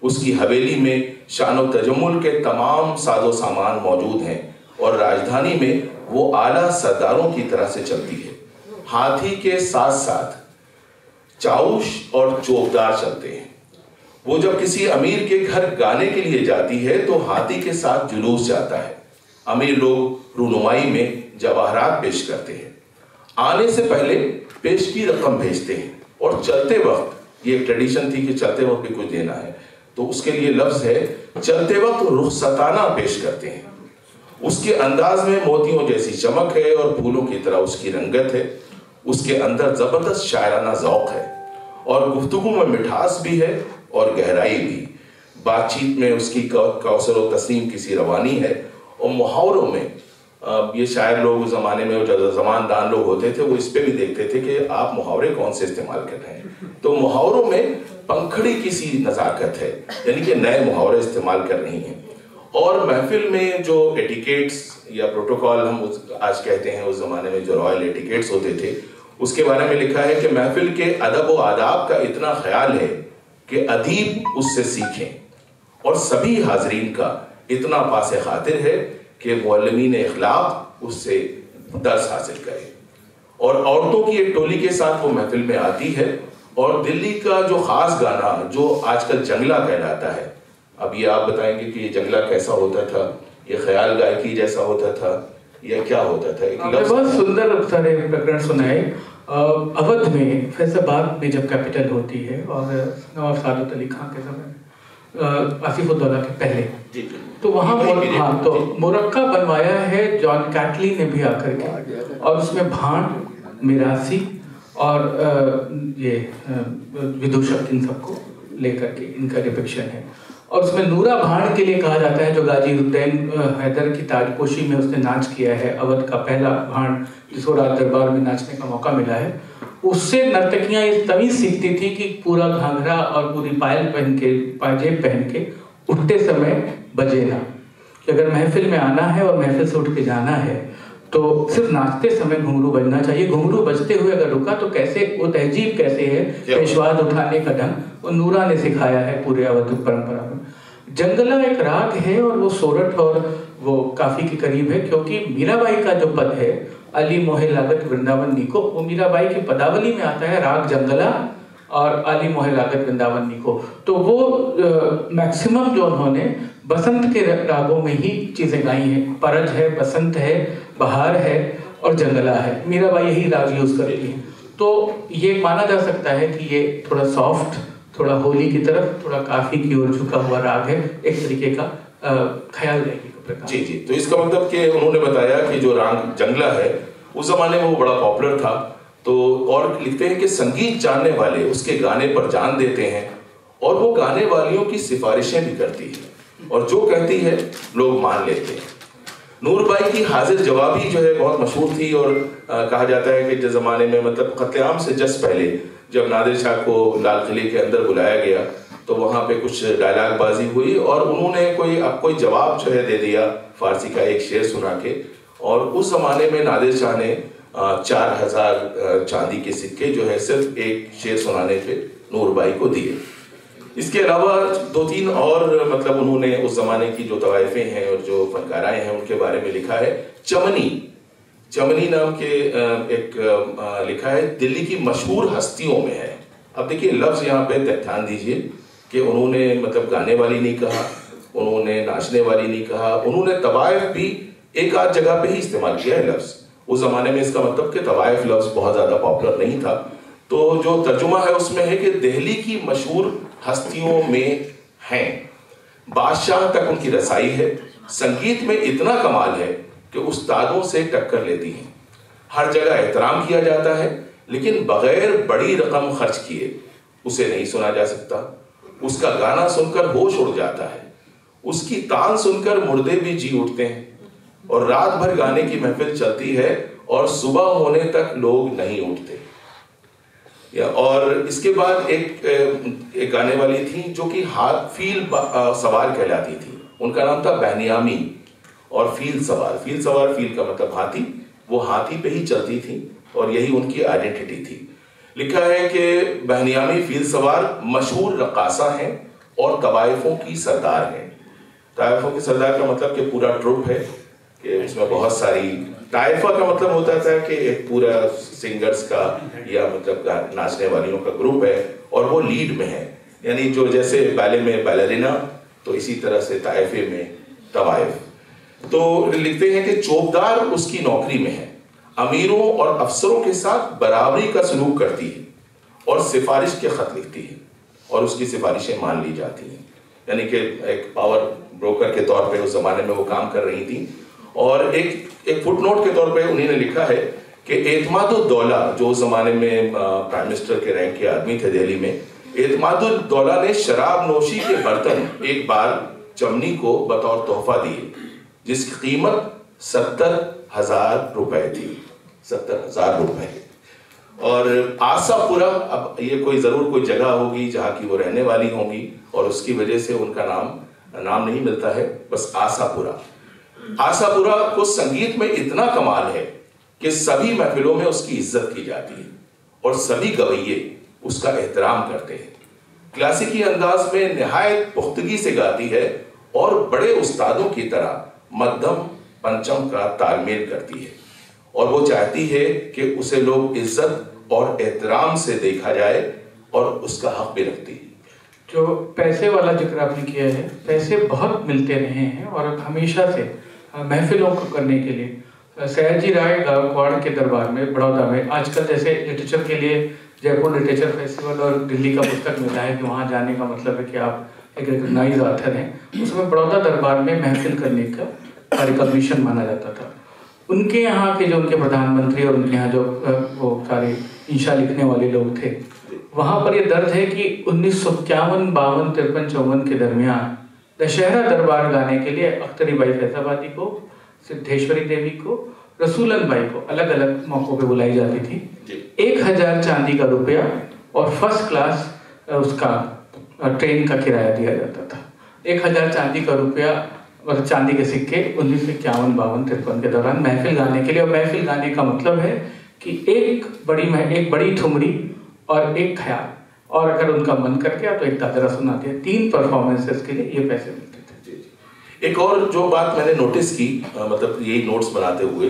उसकी हवेली में शान व तजम्मुल के तमाम साजो सामान मौजूद हैं और राजधानी में वो आला सरदारों की तरह से चलती है। हाथी के साथ साथ चाउश और चौबदार चलते हैं। वो जब किसी अमीर के घर गाने के लिए जाती है तो हाथी के साथ जुलूस जाता है। अमीर लोग रुनुमाई में जवाहरात पेश करते हैं। आने से पहले पेश की रकम भेजते हैं और चलते वक्त, ये एक ट्रेडिशन थी कि चलते वक्त भी कुछ देना है, तो उसके लिए लफ्ज है चलते वक्त रुखसताना पेश करते हैं। उसके अंदाज में मोतियों जैसी चमक है और फूलों की तरह उसकी रंगत है। उसके अंदर जबरदस्त शायराना जौक है और गुफ्तगू में मिठास भी है और गहराई भी। बातचीत में उसकी कौसर व तस्लीम की सी रवानी है। और मुहावरों में ये शायर लोग उस जमाने में जो जमानदान लोग होते थे वो इस पे भी देखते थे कि आप मुहावरे कौन से इस्तेमाल कर रहे हैं। तो मुहावरों में पंखड़ी की सी नजाकत है, यानी कि नए मुहावरे इस्तेमाल कर रही हैं। और महफिल में जो एटिकेट्स या प्रोटोकॉल हम आज कहते हैं, उस जमाने में जो रॉयल एटिकेट्स होते थे, उसके बारे में लिखा है कि महफिल के अदब व आदाब का इतना ख्याल है कि अदीब उससे सीखें और सभी हाजरीन का इतना पासे खातिर है कि मुअल्लिमीन इखलाक उससे दर्स हासिल करें। और औरतों की एक टोली के साथ वो महफिल में आती है और दिल्ली का जो खास गाना जो आजकल जंगला कहलाता है, अब ये आप बताएंगे कि ये जंगला कैसा होता था, ये ख्याल गायकी जैसा होता था या क्या होता था? बहुत सुंदर सारे प्रकरण सुनाए। अवध में फैजाबाद में जब कैपिटल होती है और नवाब सादत अली खां के समय, आसिफुद्दौला के पहले, तो वहाँ हाँ, तो मुरक्का बनवाया है जॉन कैटली ने भी आकर के, और उसमें भांड, मिरासी और ये विदूषक, इन सबको लेकर के इनका डिपिक्शन है। और उसमें नूरा भांड के लिए कहा जाता है जो गाजी उद्दीन हैदर की ताजपोशी में उसने नाच किया है, अवध का पहला भांड जिसको राज दरबार में नाचने का मौका मिला है। उससे नर्तकियां इस तमीज सीखती थी कि पूरा घाघरा और पूरी पायल पहन के, पाजेब पहन के उठते समय बजे ना, कि अगर महफिल में आना है और महफिल से उठ के जाना है तो सिर्फ नाचते समय घुंघरू बजना चाहिए। घुंघरू बजते हुए अगर रुका तो कैसे, वो तहजीब कैसे है, पेशवाज उठाने का ढंग, वो नूरा ने सिखाया है पूरे अवध परंपरा में। जंगला एक राग है और वो सोरठ और वो काफी के करीब है, क्योंकि मीराबाई का जो पद है, अली मोहे लागत वृंदावन नीको, वो मीराबाई की पदावली में आता है, राग जंगला और अली मोहे लागत वृंदावन नीको। तो वो मैक्सिमम जो उन्होंने बसंत के रागों में ही चीजें गाई हैं। परज है, बसंत है, बहार है और जंगला है, मीराबाई यही राग यूज करती है। तो ये माना जा सकता है कि ये थोड़ा सॉफ्ट, थोड़ा होली की तरफ, थोड़ा काफी की ओर झुका हुआ राग है, एक तरीके का ख्याल रहेगी का प्रकार। जी जी, तो इसका मतलब कि उन्होंने बताया कि जो राग जंगला है उस जमाने में वो बड़ा पॉपुलर था। तो और लिखते हैं कि संगीत जानने वाले उसके गाने पर जान देते हैं और वो गाने वालियों की सिफारिशें भी करती है और जो कहती है लोग मान लेते हैं। नूरबाई की हाजिर जवाबी जो है बहुत मशहूर थी और कहा जाता है कि जिस जमाने में, मतलब कत्लेआम से जस्ट पहले जब नादिर शाह को लाल किले के अंदर बुलाया गया तो वहाँ पे कुछ डायलॉग बाजी हुई और उन्होंने कोई जवाब जो है दे दिया फारसी का एक शेर सुना के। और उस जमाने में नादिर शाह ने 4000 चांदी के सिक्के जो है सिर्फ एक शेर सुनाने पे नूरबाई को दिए। इसके अलावा 2-3 और मतलब उन्होंने उस जमाने की जो तवाइफें हैं और जो फनकाराएं हैं उनके बारे में लिखा है। चमनी नाम के एक लिखा है, दिल्ली की मशहूर हस्तियों में है। अब देखिए लफ्ज यहाँ पे ध्यान दीजिए कि उन्होंने मतलब गाने वाली नहीं कहा, उन्होंने नाचने वाली नहीं कहा, उन्होंने तवाइफ भी एक आध जगह पे ही इस्तेमाल किया है लफ्ज। उस जमाने में इसका मतलब कि तवाइफ लफ्ज बहुत ज्यादा पॉपुलर नहीं था। तो जो तर्जुमा है उसमें है कि दिल्ली की मशहूर हस्तियों में हैं, बादशाह तक उनकी रसाई है, संगीत में इतना कमाल है कि उस्तादों से टक्कर लेती हैं, हर जगह एहतराम किया जाता है, लेकिन बगैर बड़ी रकम खर्च किए उसे नहीं सुना जा सकता। उसका गाना सुनकर होश उड़ जाता है, उसकी तान सुनकर मुर्दे भी जी उठते हैं और रात भर गाने की महफिल चलती है और सुबह होने तक लोग नहीं उठते। और इसके बाद एक गाने वाली थी जो कि फील सवार कहलाती थी, उनका नाम था बहनियामी। और फील सवार फील का मतलब हाथी, वो हाथी पे ही चलती थी और यही उनकी आइडेंटिटी थी। लिखा है कि बहनियामी फील सवार मशहूर रक्कासा हैं और तवाइफों की सरदार हैं। ताइफों की सरदार का मतलब कि पूरा ट्रुप है, कि उसमें बहुत सारी, ताइफा का मतलब होता था कि एक पूरा सिंगर्स का या मतलब नाचने वालियों का ग्रुप है और वो लीड में है, यानी जो जैसे बैले में बैलरीना, तो इसी तरह से ताइफे में तवाइफ। तो लिखते हैं कि चौबदार उसकी नौकरी में है, अमीरों और अफसरों के साथ बराबरी का सलूक करती है और सिफारिश के खत लिखती है और उसकी सिफारिशें मान ली जाती हैं। यानी कि एक पावर ब्रोकर के तौर पे उस जमाने में वो काम कर रही थी। और एक फुटनोट के तौर पे उन्होंने लिखा है कि एतमादुद्दौला, जो उस जमाने में प्राइम मिनिस्टर के रैंक के आदमी थे दिल्ली में, एतमादुद्दौला ने शराब नोशी के बर्तन एक बार चमनी को बतौर तोहफा दिए, जिसकी कीमत 70,000 रुपए थी, 70,000 रुपए। और आसापुरा, अब ये कोई जरूर कोई जगह होगी जहाँ की वो रहने वाली होंगी और उसकी वजह से उनका नाम नहीं मिलता है, बस आसापुरा। आसापुरा को संगीत में इतना कमाल है कि सभी महफिलों में उसकी इज्जत की जाती है और सभी गवैये उसका एहतराम करते हैं। क्लासिकी अंदाज में निहायत पुख्तगी से गाती है और बड़े उस्तादों की तरह मध्यम पंचम का तालमेल करती है और वो चाहती है कि उसे लोग इज्जत और एहतराम से देखा जाए और उसका हक भी रखती है। जो पैसे वाला जिक्र आपने किया है, पैसे बहुत मिलते रहे हैं और हमेशा से महफिलों को करने के लिए सयाजी राय गायकवाड़ के दरबार में बड़ौदा में, आजकल जैसे लिटरेचर के लिए जयपुर लिटरेचर फेस्टिवल और दिल्ली का पुस्तक मिलता है कि वहाँ जाने का मतलब है कि आप एक रिकग्नाइज ऑथर हैं, उसमें बड़ौदा दरबार में महफिल करने का रिकॉग्निशन माना जाता था। उनके यहाँ के जो उनके प्रधानमंत्री और उनके यहाँ जो वो सारे इंशा लिखने वाले लोग थे, वहाँ पर ये दर्ज है कि 1951, 52, 53, 54 के दरमियान दशहरा दरबार गाने के लिए अख्तरी बाई फैजाबादी को, सिद्धेश्वरी देवी को, रसूलन बाई को अलग अलग मौकों पे बुलाई जाती थी। 1000 चांदी का रुपया और फर्स्ट क्लास उसका ट्रेन का किराया दिया जाता था। 1000 चांदी का रुपया और चांदी के सिक्के 1951, 52, 53 के दौरान महफिल गाने के लिए। और महफिल गाने का मतलब है कि एक बड़ी ठुमरी और एक ख्याल, और अगर उनका मन कर गया तो एक दादरा सुना दिया। 3 परफॉर्मेंसेस के लिए ये पैसे मिलते थे। एक और जो बात मैंने नोटिस की, मतलब यही नोट्स बनाते हुए,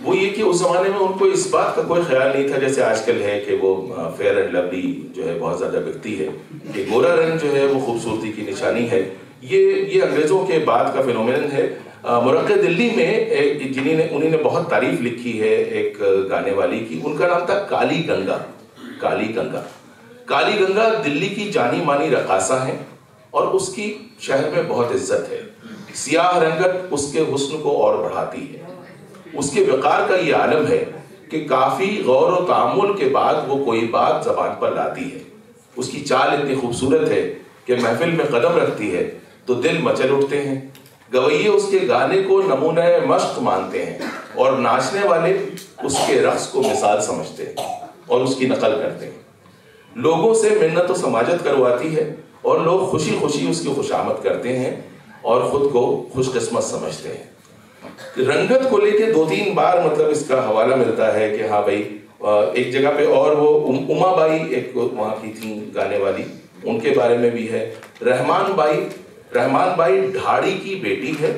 वो ये कि उस जमाने में उनको इस बात का कोई ख्याल नहीं था जैसे आजकल है कि वो फेयर एंड लवली जो है बहुत ज्यादा बिकती है, कि गोरा रंग जो है वो खूबसूरती की निशानी है। ये अंग्रेजों के बाद का फिनोमेनन है। मुरक्के दिल्ली में उन्होंने बहुत तारीफ लिखी है एक गाने वाली की, उनका नाम था काली गंगा। काली गंगा दिल्ली की जानी मानी रकासा है और उसकी शहर में बहुत इज्जत है। सियाह रंगत उसके हुस्न को और बढ़ाती है। उसके वक़ार का ये आलम है कि काफी गौर और तामुल के बाद वो कोई बात जबान पर लाती है। उसकी चाल इतनी खूबसूरत है कि महफिल में कदम रखती है तो दिल मचल उठते हैं। गवैये उसके गाने को नमूना मश्क मानते हैं और नाचने वाले उसके रक्स को मिसाल समझते हैं और उसकी नकल करते हैं। लोगों से मिन्नत और समाजत करवाती है और लोग खुशी खुशी उसकी खुशामद करते हैं और खुद को खुशकिस्मत समझते हैं। रंगत को लेके 2-3 बार मतलब इसका हवाला मिलता है कि हाँ भाई, एक जगह पे और वो उमाबाई एक वहाँ की थी गाने वाली, उनके बारे में भी है। रहमान बाई ढाड़ी की बेटी है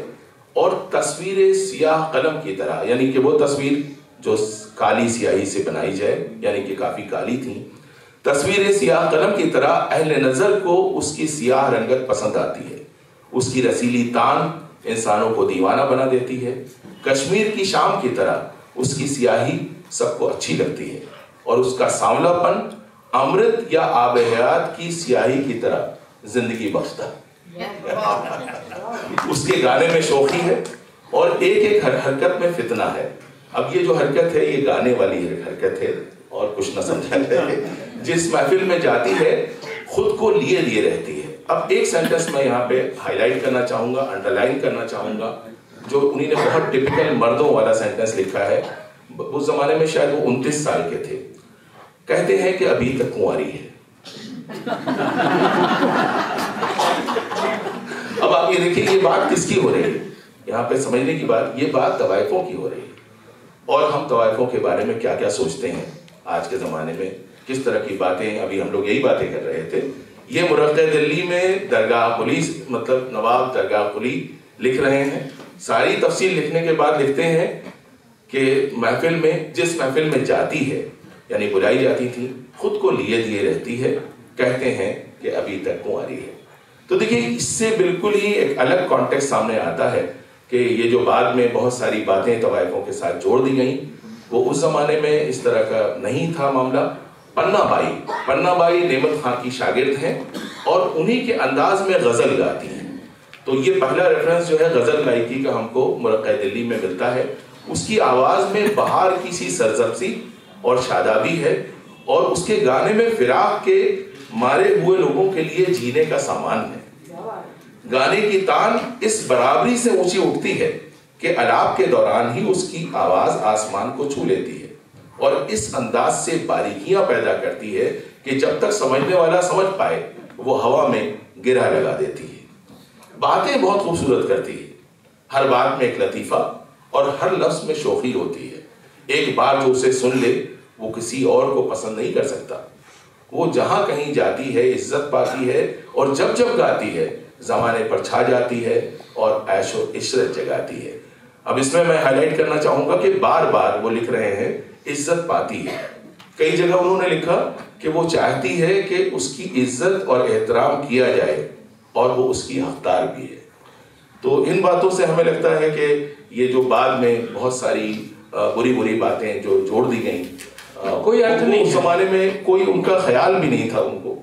और तस्वीरें सियाह कलम की तरह, यानी कि वो तस्वीर जो काली स्याही से बनाई जाए, यानी कि काफी काली थी। तस्वीरें सियाह कलम की तरह अहले नजर को उसकी सियाह रंगत पसंद आती है। उसकी रसीली तान इंसानों को दीवाना बना देती है। कश्मीर की शाम की तरह उसकी स्याही सबको अच्छी लगती है और उसका सांवलापन अमृत या आब हयात की स्याही की तरह जिंदगी बख्शता है। उसके गाने में शौकी है और एक हरकत में फितना है। अब ये जो हरकत है ये गाने वाली हरकत है और कुछ न समझा है। जिस महफिल में जाती है खुद को लिए रहती है। अब एक सेंटेंस मैं यहाँ पे हाईलाइट करना चाहूंगा, अंडरलाइन करना चाहूंगा, जो उन्होंने बहुत टिपिकल मर्दों वाला सेंटेंस लिखा है। उस जमाने में शायद वो 29 साल के थे। कहते हैं कि अभी तक कुंवारी है। अब आप ये देखिए, ये बात किसकी हो रही है? यहाँ पे समझने की बात, ये बात तवाइफों की हो रही है। और हम तवाइफों के बारे में क्या क्या सोचते हैं आज के ज़माने में, किस तरह की बातें, अभी हम लोग यही बातें कर रहे थे। ये मुरक्के दिल्ली में दरगाह पुलिस, मतलब नवाब दरगाह कुली लिख रहे हैं। सारी तफसील लिखने के बाद लिखते हैं कि महफिल में, जिस महफिल में जाती है, यानी बुलाई जाती थी, खुद को लिए दिए रहती है, कहते हैं कि अभी तक कुंवारी है। तो देखिए, इससे बिल्कुल ही एक अलग कॉन्टेक्स्ट सामने आता है कि ये जो बाद में बहुत सारी बातें तवाइफों के साथ जोड़ दी गई, वो उस जमाने में इस तरह का नहीं था मामला। पन्ना बाई नेमत खां की शागिर्द हैं और उन्हीं के अंदाज में गजल गाती हैं। तो ये पहला रेफरेंस जो है गजल गायकी का हमको मुरक्के दिल्ली में मिलता है। उसकी आवाज में बहार की सी सरजबसी और शादाबी है, और उसके गाने में फिराक के मारे हुए लोगों के लिए जीने का सामान है। गाने की तान इस बराबरी से ऊंची उठती है कि अलाप के दौरान ही उसकी आवाज आसमान को छू लेती है और इस अंदाज से बारीकियां पैदा करती है कि जब तक समझने वाला समझ पाए वो हवा में गिरा लगा देती है। बातें बहुत खूबसूरत करती है, हर बात में एक लतीफा और हर लफ्ज में शोखी होती है। एक बार जो उसे सुन ले वो किसी और को पसंद नहीं कर सकता। वो जहां कहीं जाती है इज्जत पाती है, और जब जब गाती है जमाने पर छा जाती है और ऐशो इशरत जगाती है। अब इसमें मैं हाईलाइट करना चाहूंगा कि बार बार वो लिख रहे हैं इज्जत पाती है। कई जगह उन्होंने लिखा कि वो चाहती है कि उसकी इज्जत और एहतराम किया जाए और वो उसकी हकदार भी है। तो इन बातों से हमें लगता है कि ये जो बाद में बहुत सारी बुरी बुरी बातें जो जोड़ दी गई, कोई अर्थ नहीं, उस जमाने में कोई उनका ख्याल भी नहीं था उनको।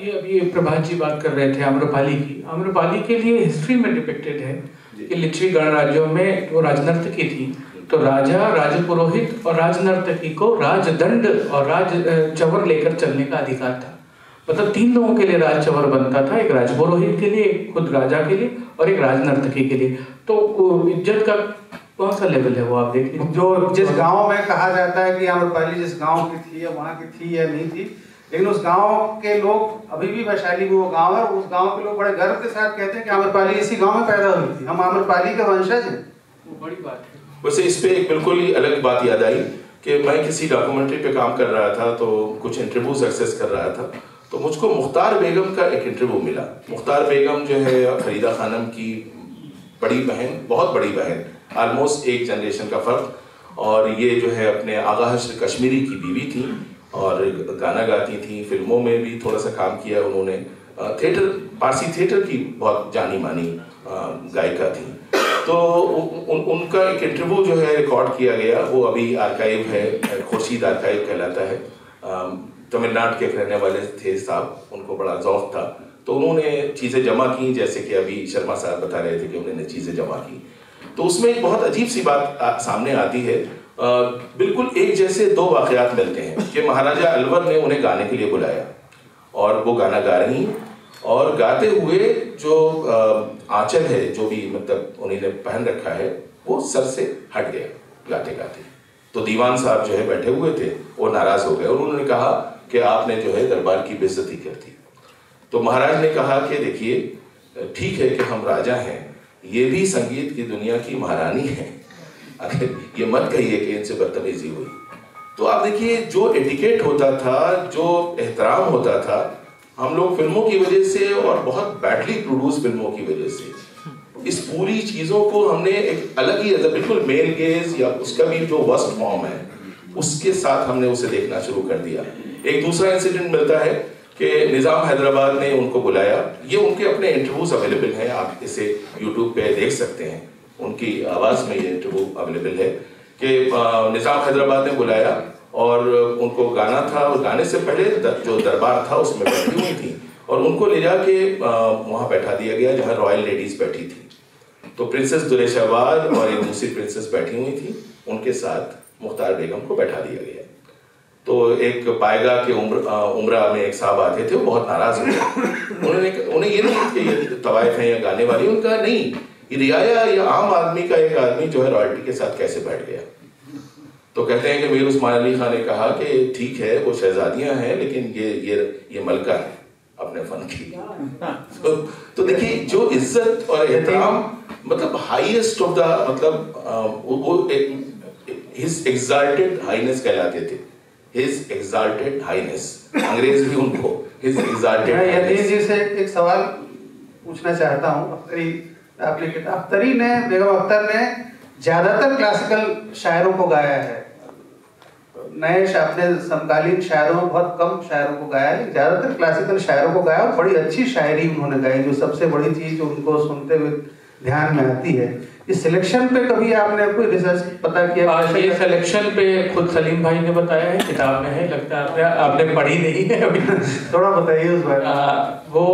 ये अभी प्रभात जी बात कर रहे थे आम्रपाली की। आम्रपाली के लिए हिस्ट्री में डिपिक्टेड है कि लिच्छवी गणराज्यों में वो राजनर्तकी थी, तो राजा, राजपुरोहित और राजनर्तकी को राजदंड और राज चवर लेकर चलने का अधिकार था। मतलब 3 लोगों के लिए राज चवर बनता था, एक राजपुरोहित के लिए, एक खुद राजा के लिए और एक राजनर्तकी के लिए। तो इज्जत का कौन सा लेवल है वो आप देख लीजिए। जो जिस गांव में कहा जाता है कि आम्रपाली जिस गांव की थी या वहाँ की थी या नहीं थी, लेकिन उस गांव के लोग, अभी भी वैशाली में वो गांव है, उस गांव के लोग बड़े गर्व के साथ कहते हैं कि आम्रपाली इसी गांव में पैदा हुई थी, हम आम्रपाली के वंशज हैं। वो बड़ी बात है। वैसे इस पे एक बिल्कुल ही अलग बात याद आई कि मैं किसी डॉक्यूमेंट्री पे काम कर रहा था, तो कुछ इंटरव्यूज एक्सेस कर रहा था, तो मुझको मुख्तार बेगम का एक इंटरव्यू मिला। मुख्तार बेगम जो है फरीदा खानम की बड़ी बहन, बहुत बड़ी बहन, ऑलमोस्ट एक जनरेशन का फर्क, और ये जो है अपने आगा हश्र कश्मीरी की बीवी थी और गाना गाती थी। फिल्मों में भी थोड़ा सा काम किया उन्होंने। थिएटर, पारसी थिएटर की बहुत जानी मानी गायिका थी। तो उनका एक इंटरव्यू जो है रिकॉर्ड किया गया, वो अभी आर्काइव है, खुर्शीद आर्काइव कहलाता है। तमिलनाडु के रहने वाले थे साहब, उनको बड़ा जौक था, तो उन्होंने चीज़ें जमा की, जैसे कि अभी शर्मा साहब बता रहे थे कि उन्होंने चीज़ें जमा की। तो उसमें एक बहुत अजीब सी बात सामने आती है। बिल्कुल एक जैसे 2 वाक़यात मिलते हैं कि महाराजा अलवर ने उन्हें गाने के लिए बुलाया और वो गाना गा रही, और गाते हुए जो आंचल है, जो भी मतलब उन्होंने पहन रखा है, वो सर से हट गया गाते गाते। तो दीवान साहब जो है बैठे हुए थे, वो नाराज हो गए और उन्होंने कहा कि आपने जो है दरबार की बेइज्जती कर दी। तो महाराज ने कहा कि देखिए, ठीक है कि हम राजा हैं, ये भी संगीत की दुनिया की महारानी है, अगर ये मत कहिए कि इनसे बदतमीजी हुई। तो आप देखिए, जो एटिकेट होता था, जो एहतराम होता था, हम लोग फिल्मों की वजह से और बहुत बैडली प्रोड्यूस फिल्मों की वजह से इस पूरी चीज़ों को हमने एक अलग ही, बिल्कुल मेल गेज या उसका भी जो वर्स्ट फॉर्म है, उसके साथ हमने उसे देखना शुरू कर दिया। एक दूसरा इंसिडेंट मिलता है कि निज़ाम हैदराबाद ने उनको बुलाया। ये उनके अपने इंटरव्यूज अवेलेबल हैं, आप इसे यूट्यूब पे देख सकते हैं, उनकी आवाज़ में ये इंटरव्यू अवेलेबल है कि निज़ाम हैदराबाद ने बुलाया और उनको गाना था, और गाने से पहले जो दरबार था उसमें बैठी हुई थी, और उनको ले जाके वहाँ बैठा दिया गया जहाँ रॉयल लेडीज़ बैठी थी। तो प्रिंसेस दुलेशाबाद और एक दूसरी प्रिंसेस बैठी हुई थी, उनके साथ मुख्तार बेगम को बैठा दिया गया। तो एक पायगा के उम्रा में एक साहब आते थे, वो बहुत नाराज हो गए। उन्हें ये नहीं कि ये तवाइफ है या गाने वाली, उनका नहीं, ये रियाया या आम आदमी का एक आदमी जो है रॉयल्टी के साथ कैसे बैठ गया। तो कहते हैं कि मीर उस्मान अली खान ने कहा कि ठीक है वो शहजादियां हैं, लेकिन ये मलका है अपने फन की। तो देखिए जो इज्जत और एहतराम मतलब हाईएस्ट ऑफ द मतलब वो हिज एक्साल्टेड हाईनेस कहलाते थे, हिज एक्साल्टेड हाईनेस, अंग्रेज भी उनको हिज एक्साल्टेड। मैं यतीन जी से एक सवाल पूछना चाहता हूँ। आपकी किताब अख्तरी ने, बेगम अख्तर ने ज्यादातर क्लासिकल शायरों को गाया है, नए अपने समकालीन शायरों में बहुत कम शायरों को गाया है, ज्यादातर क्लासिकल शायरों को गाया और बड़ी अच्छी शायरी उन्होंने गाई। जो सबसे बड़ी चीज उनको सुनते हुए ध्यान में आती है, इस सिलेक्शन पे कभी आपने कोई रिसर्च पता किया? ये सिलेक्शन पे खुद सलीम भाई ने बताया है, किताब में है, लगता है आपने पढ़ी नहीं है अभी। थोड़ा बताइए उस बारे। वो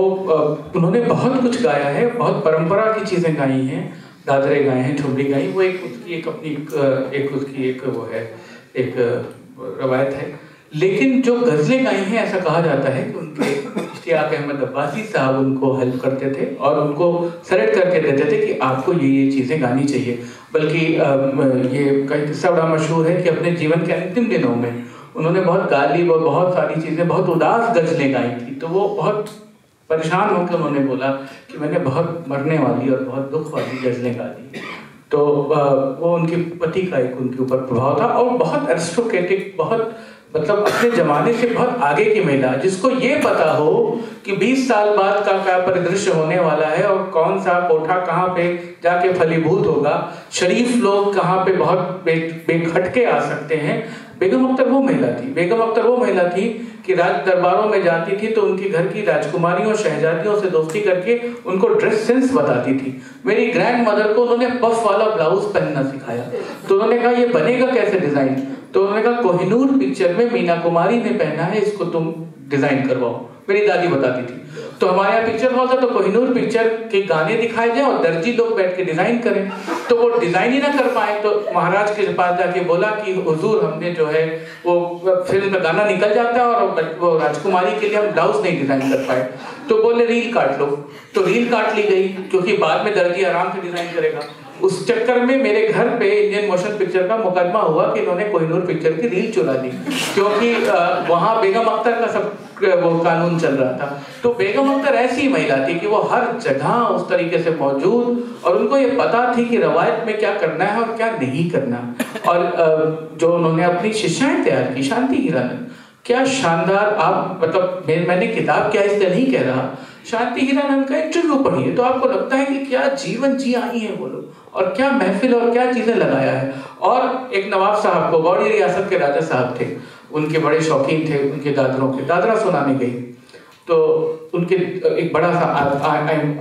उन्होंने बहुत कुछ गाया है, बहुत परंपरा की चीजें गाई हैं, दादरे गाए हैं, ठुमरी गाई। वो एक उसकी एक अपनी एक उसकी एक वो है, एक रवायत है। लेकिन जो गजलें गाई हैं, ऐसा कहा जाता है कि उनके इश्तियाक अहमद अब्बासी साहब उनको हेल्प करते थे और उनको सेलेक्ट करके देते थे कि आपको ये चीज़ें गानी चाहिए। बल्कि ये कई किस्सा बड़ा मशहूर है कि अपने जीवन के अंतिम दिनों में उन्होंने बहुत गालिब और बहुत सारी चीज़ें, बहुत उदास गजलें गाई थी। तो वो बहुत परेशान होकर उन्होंने बोला कि मैंने बहुत मरने वाली और बहुत दुख वाली गजलें गा दी। तो वो उनके पति का एक उनके ऊपर प्रभाव था और बहुत एरिस्टोक्रेटिक, बहुत मतलब अपने जमाने से बहुत आगे की महिला, जिसको ये पता हो कि 20 साल बाद का क्या परिदृश्य होने वाला है और कौन सा कोठा कहाँ पे जाके फलीभूत होगा, शरीफ लोग कहाँ पे बहुत बेखटके आ सकते हैं। बेगम अख्तर वो महिला थी। बेगम अख्तर वो महिला थी कि राज दरबारों में जाती थी तो उनके घर की राजकुमारियों शहजादियों से दोस्ती करके उनको ड्रेस सेंस बताती थी। मेरी ग्रैंड मदर को उन्होंने पफ वाला ब्लाउज पहनना सिखाया। तो उन्होंने कहा ये बनेगा कैसे डिजाइन? तो उन्होंने कहा कोहिनूर पिक्चर में मीना कुमारी ने पहना है, इसको तुम डिजाइन करवाओ। मेरी दादी बताती थी। तो हमारे यहाँ पिक्चर हॉल था तो कोहिनूर पिक्चर के गाने दिखाए जाए और दर्जी लोग बैठ के डिजाइन करें। तो वो डिजाइन ही ना कर पाए तो महाराज के पास जाके बोला कि हुजूर हमने जो है वो फिल्म में गाना निकल जाता है और वो राजकुमारी के लिए हम ब्लाउज नहीं डिजाइन कर पाए। तो बोले रील काट लो। तो रील काट ली गई क्योंकि बाद में दर्जी आराम से डिजाइन करेगा। उस चक्कर में मेरे घर पे इंडियन मोशन पिक्चर का मुकदमा हुआ कि इन्होंने कोहिनूर पिक्चर की रील चुरा दी, क्योंकि वहां बेगम अख्तर का सब वो कानून चल रहा था। तो बेगम अख्तर ऐसी महिला थी कि वो हर जगह उस तरीके से मौजूद और उनको ये पता थी कि रवायत में क्या करना है और क्या नहीं करना। और जो उन्होंने अपनी शिष्याएं तैयार की, शांति हीरानंद, क्या शानदार। आप मतलब मैंने किताब क्या इसलिए नहीं कह रहा, शांति हीरानंद का इंटरव्यू पढ़िए तो आपको लगता है कि क्या जीवन जी आई है वो लोग और क्या महफिल और क्या चीजें लगाया है। और एक नवाब साहब को, गौड़ी रियासत के राजा साहब थे, उनके बड़े शौकीन थे उनके दादरों के, दादरा सुनाने गई तो उनके एक बड़ा सा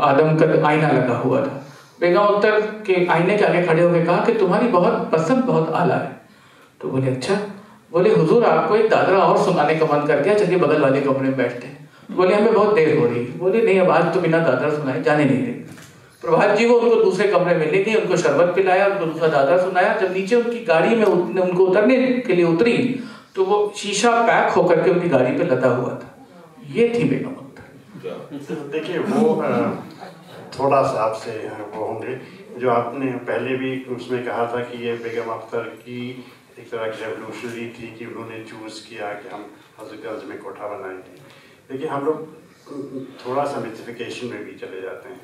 आदम का आईना लगा हुआ था। बेगम अख्तर के आईने के आगे खड़े होकर कहा कि तुम्हारी बहुत पसंद बहुत आला है। तो बोले अच्छा। बोले हुजूर आपको एक दादरा और सुनाने का मन कर गया, चलिए बगल वाले कमरे में बैठते हैं। बोले हमें बहुत देर हो रही है। बोले नहीं अब आज तो बिना दादरा सुनाए जाने नहीं देंगे। प्रभात जी वो उनको दूसरे कमरे में ले गए, उनको शरबत पिलाया, उनको दूसरा दादरा सुनाया। जब नीचे उनकी गाड़ी में उनको उतरने के लिए उतरी तो वो शीशा पैक होकर के उनकी गाड़ी पे लदा हुआ था। ये थी बेगम अख्तर। देखिए वो थोड़ा सा आपसे वो होंगे जो आपने पहले भी उसमें कहा था कि ये बेगम अख्तर की एक तरह की रेवोल्यूशनरी थी कि उन्होंने चूज़ किया कि हम हजरतगंज में कोठा बनाएंगे। देखिए हम लोग थोड़ा सा मिथिफिकेशन में भी चले जाते हैं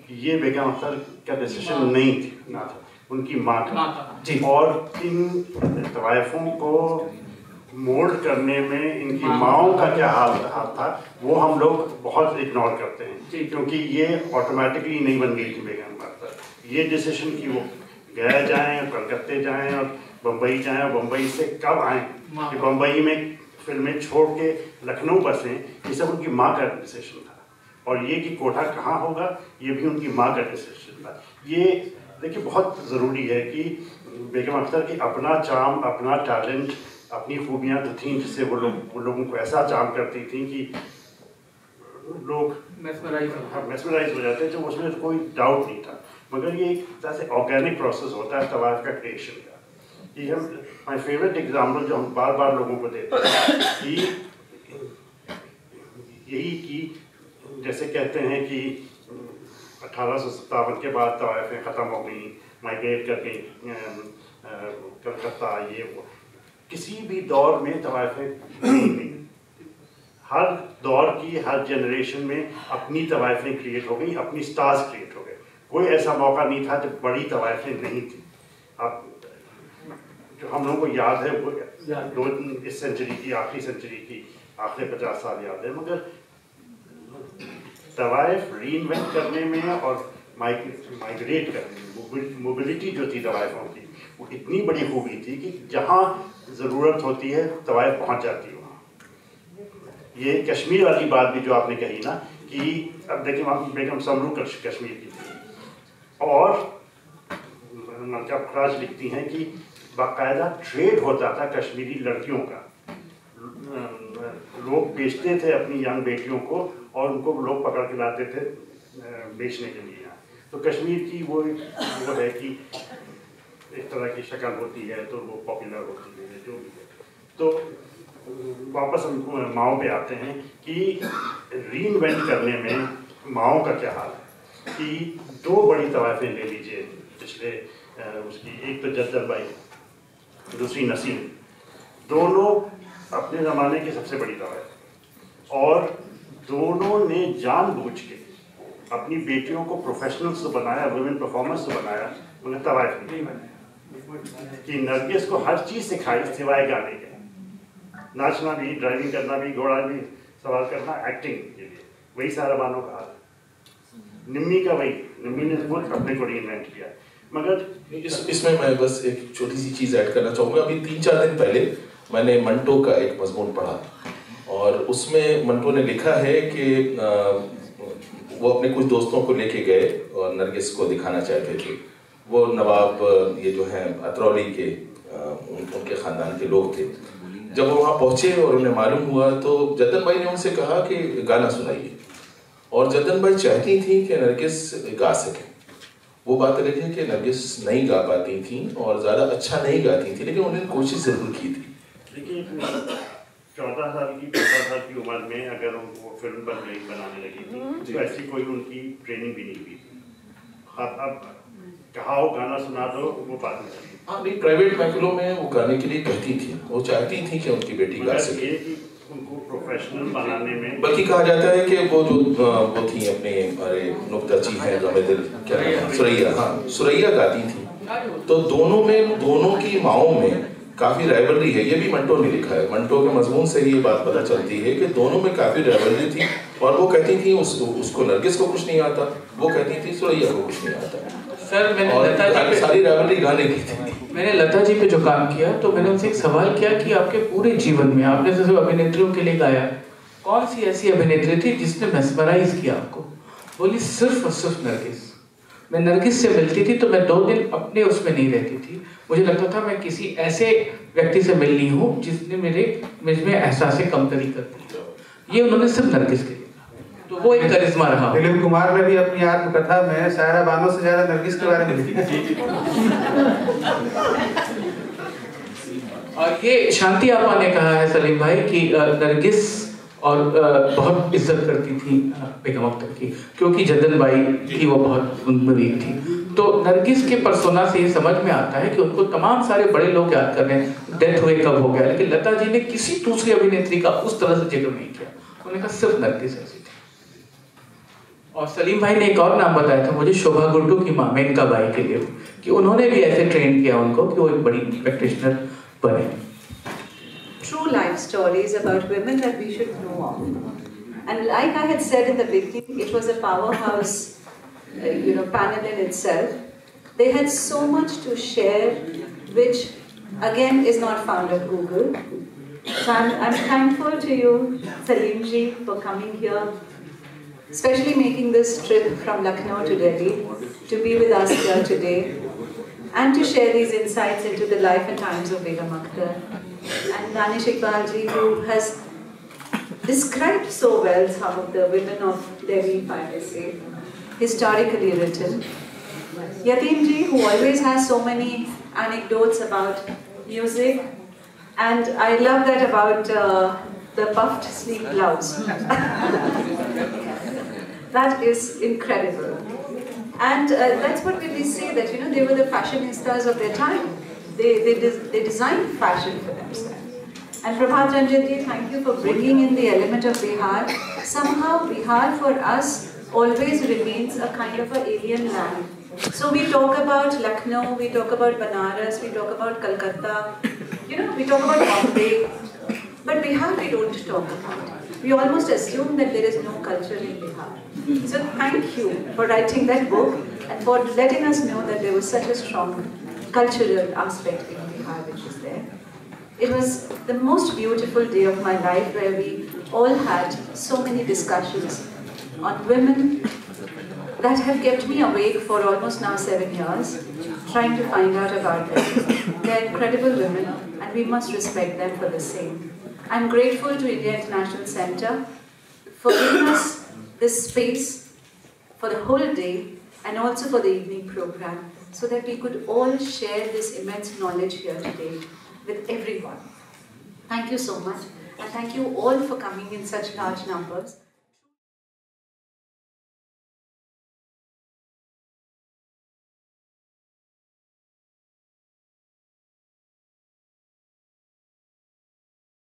कि ये बेगम अख्तर का डिसीजन नहीं थी, ना था, उनकी माँ का। और इन तवायफों को मोल्ड करने में इनकी माओं का क्या हाल था वो हम लोग बहुत इग्नोर करते हैं, क्योंकि ये ऑटोमेटिकली नहीं बन गई थी बेगम अख्तर। ये डिसीजन कि वो गया जाएं, कलकत्ते जाएं और बम्बई जाएं और बम्बई से कब आएँ कि बम्बई में फिल्में छोड़ के लखनऊ बसें, ये सब उनकी माँ का डिसीजन था। और ये कि कोठा कहाँ होगा ये भी उनकी माँ का डिसीजन था। ये देखिए बहुत ज़रूरी है कि बेगम अख्तर की अपना चार्म, अपना टैलेंट, अपनी खूबियाँ जो थीं जिससे वो लोगों को ऐसा चार्म करती थी कि लोग मेस्मराइज हो जाते थे, उसमें कोई डाउट नहीं था। मगर ये एक तरह से ऑर्गेनिक प्रोसेस होता है तवाइफ का क्रिएशन का। ये हम माई फेवरेट एग्जाम्पल जो हम बार बार लोगों को देते हैं कि यही कि जैसे कहते हैं कि 1857 के बाद तवाइफें ख़त्म हो गई, माइग्रेट कर गई कलकत्ता, ये वो। किसी भी दौर में तवाइफें नहीं। हर दौर की, हर जनरेशन में अपनी तवाइफें क्रिएट हो गई, अपनी स्टार्स क्रिएट हो गए। कोई ऐसा मौका नहीं था जब बड़ी तवाइफें नहीं थी। अब जो हम लोगों को याद है वो इस सेंचुरी की, आखिरी सेंचुरी की, आखिरी 50 साल याद है, मगर तवाइफ रीइन्वेंट करने में और माइग्रेट करने में मोबिलिटी जो थी तवाइफों की, वो इतनी बड़ी खूबी थी कि जहाँ ज़रूरत होती है तवाइफ पहुँच जाती है वहाँ। ये कश्मीर वाली बात भी जो आपने कही ना, कि अब देखिए बेगम समरू कश्मीर की थी, और मलका खराज लिखती हैं कि बाकायदा ट्रेड होता था कश्मीरी लड़कियों का। लोग बेचते थे अपनी यंग बेटियों को, और उनको लोग पकड़ के लाते थे बेचने के लिए। तो कश्मीर की वो है कि एक तरह की शक्ल होती है तो वो पॉपुलर होती है, जो भी है। तो वापस हम माओ पे आते हैं कि रीइन्वेंट करने में माओ का क्या हाल है। कि दो बड़ी तवाइफें ले लीजिए पिछले उसकी, एक तो जद्दल बाई, दूसरी नसीम, दोनों अपने ज़माने की सबसे बड़ी तवाइफ, और दोनों ने जानबूझ के अपनी बेटियों को प्रोफेशनल्स तो बनाया, वुमेन परफॉर्मर्स तो बनाया, उन्हें तवाइफ नहीं बनाया। कि नरगिस को हर चीज़ सिखाई सिवाय गाने के, नाचना भी, ड्राइविंग करना भी, घोड़ा भी सवार करना, एक्टिंग के लिए। वही सारा बानों का हाल। निम्मी का वही, निम्मी ने खुद अपने को रीइन्वेंट किया। मगर इसमें मैं बस एक छोटी सी चीज़ ऐड करना चाहूँगा। अभी 3-4 दिन पहले मैंने मंटो का एक मजमून पढ़ा, और उसमें मंटो ने लिखा है कि वो अपने कुछ दोस्तों को लेके गए और नरगिस को दिखाना चाहते थे। वो नवाब ये जो हैं अतरौली के उनके ख़ानदान के लोग थे। जब वो वहाँ पहुँचे और उन्हें मालूम हुआ तो जद्दन भाई ने उनसे कहा कि गाना सुनाइए, और जद्दन भाई चाहती थी कि नरगिस गा सके। वो बात अलग है कि नरगिस नहीं गा पाती थी और ज़्यादा अच्छा नहीं गाती थी, लेकिन उन्होंने कोशिश ज़रूर की थी। देखिए 14 साल की 15 साल की उम्र में अगर वो फिल्म बनाने लगी थी, तो ऐसी कोई उनकी ट्रेनिंग भी नहीं हुई थी। अब कहा हो गाना सुना दो, वो बात नहीं। हाँ, नहीं, प्राइवेट महफिलों में वो गाने के लिए कहती थी, वो चाहती थी कि उनकी बेटी गा सके। उनको प्रोफेशनल बनाने में, बल्कि कहा जाता है कि वो थी अपने अरे नुक्ताची है क्या सुरैया, हाँ सुरैया गाती थी। तो दोनों की माओं में काफ़ी राइवलरी है। ये भी मंटो ने लिखा है। मंटो के मजमून से ही ये बात पता चलती है कि दोनों में काफ़ी राइवलरी थी, और वो कहती थी उसको नरगिस को कुछ नहीं आता, वो कहती थी सुरैया को कुछ नहीं आता। सर मैंने लता जी पे सारी राइवलरी गाने की थी। मैंने लता जी पे जो काम किया, तो मैंने उनसे एक सवाल किया कि आपके पूरे जीवन में आपने जैसे अभिनेत्रियों के लिए गाया, कौन सी ऐसी अभिनेत्री थी जिसने मेस्मराइज किया आपको? बोली सिर्फ और सिर्फ नरगिस। मैं नरगिस से मिलती थी तो मैं 2 दिन अपने उसमें नहीं रहती थी। मुझे लगता था मैं किसी ऐसे व्यक्ति से मिलनी हूँ जिसने मुझमें एहसास कमतरी कर दी। ये उन्होंने सिर्फ नरगिस के लिए, तो वो एक करिश्मा रहा। दिलीप कुमार ने भी अपनी आत्मकथा में सायरा बानो से ज्यादा नरगिस के बारे में लिखी। और ये शांति आपा ने कहा है सलीम भाई कि नरगिस और बहुत इज्जत करती थी बेगम अख्तर की, क्योंकि जद्दन बाई की वो बहुत मुरीद थी। तो नरगिस के पर्सोना से ये समझ में आता है कि उनको तमाम सारे बड़े लोग याद कर रहे हैं, डेथ हुए कब हो गया, लेकिन लता जी ने किसी दूसरी अभिनेत्री का उस तरह से जिक्र नहीं किया। उन्होंने कहा सिर्फ नरगिस ऐसी थी। और सलीम भाई ने एक और नाम बताया था मुझे, शोभा गुड्डू की माँ मेनका बाई के लिए, कि उन्होंने भी ऐसे ट्रेन किया उनको कि वो एक बड़ी प्रैक्टिशनर बने। True life stories about women that we should know of. And like I had said in the beginning, it was a powerhouse, panel in itself. They had so much to share, which again is not found at Google. So I'm thankful to you, Salim ji, for coming here, especially making this trip from Lucknow to Delhi to be with us here today, and to share these insights into the life and times of Begum Akhtar. And Danish Iqbal ji, who has described so well some of the women of Delhi, if I may say, historically written. Yatim ji, who always has so many anecdotes about music, and I love that about the puffed sleeve blouse. That is incredible. And that's what we say, that they were the fashionistas of their time. they design fashion for themselves. And Prabhat Ranjan ji, thank you for bringing in the element of Bihar. Somehow Bihar for us always remains a kind of an alien land. So we talk about Lucknow, we talk about Banaras, we talk about Calcutta, we talk about Bombay, but Bihar we don't talk about. We almost assume that there is no culture in Bihar. So thank you for writing that book and for letting us know that there was such a strong cultural aspect in Bihar which is there. It was the most beautiful day of my life where we all had so many discussions on women that have kept me awake for almost now 7 years, trying to find out about them. They are incredible women and we must respect them for the same. I'm grateful to India International Center for giving us this space for the whole day and also for the evening program so that we could all share this immense knowledge here today with everyone. Thank you so much and thank you all for coming in such large numbers.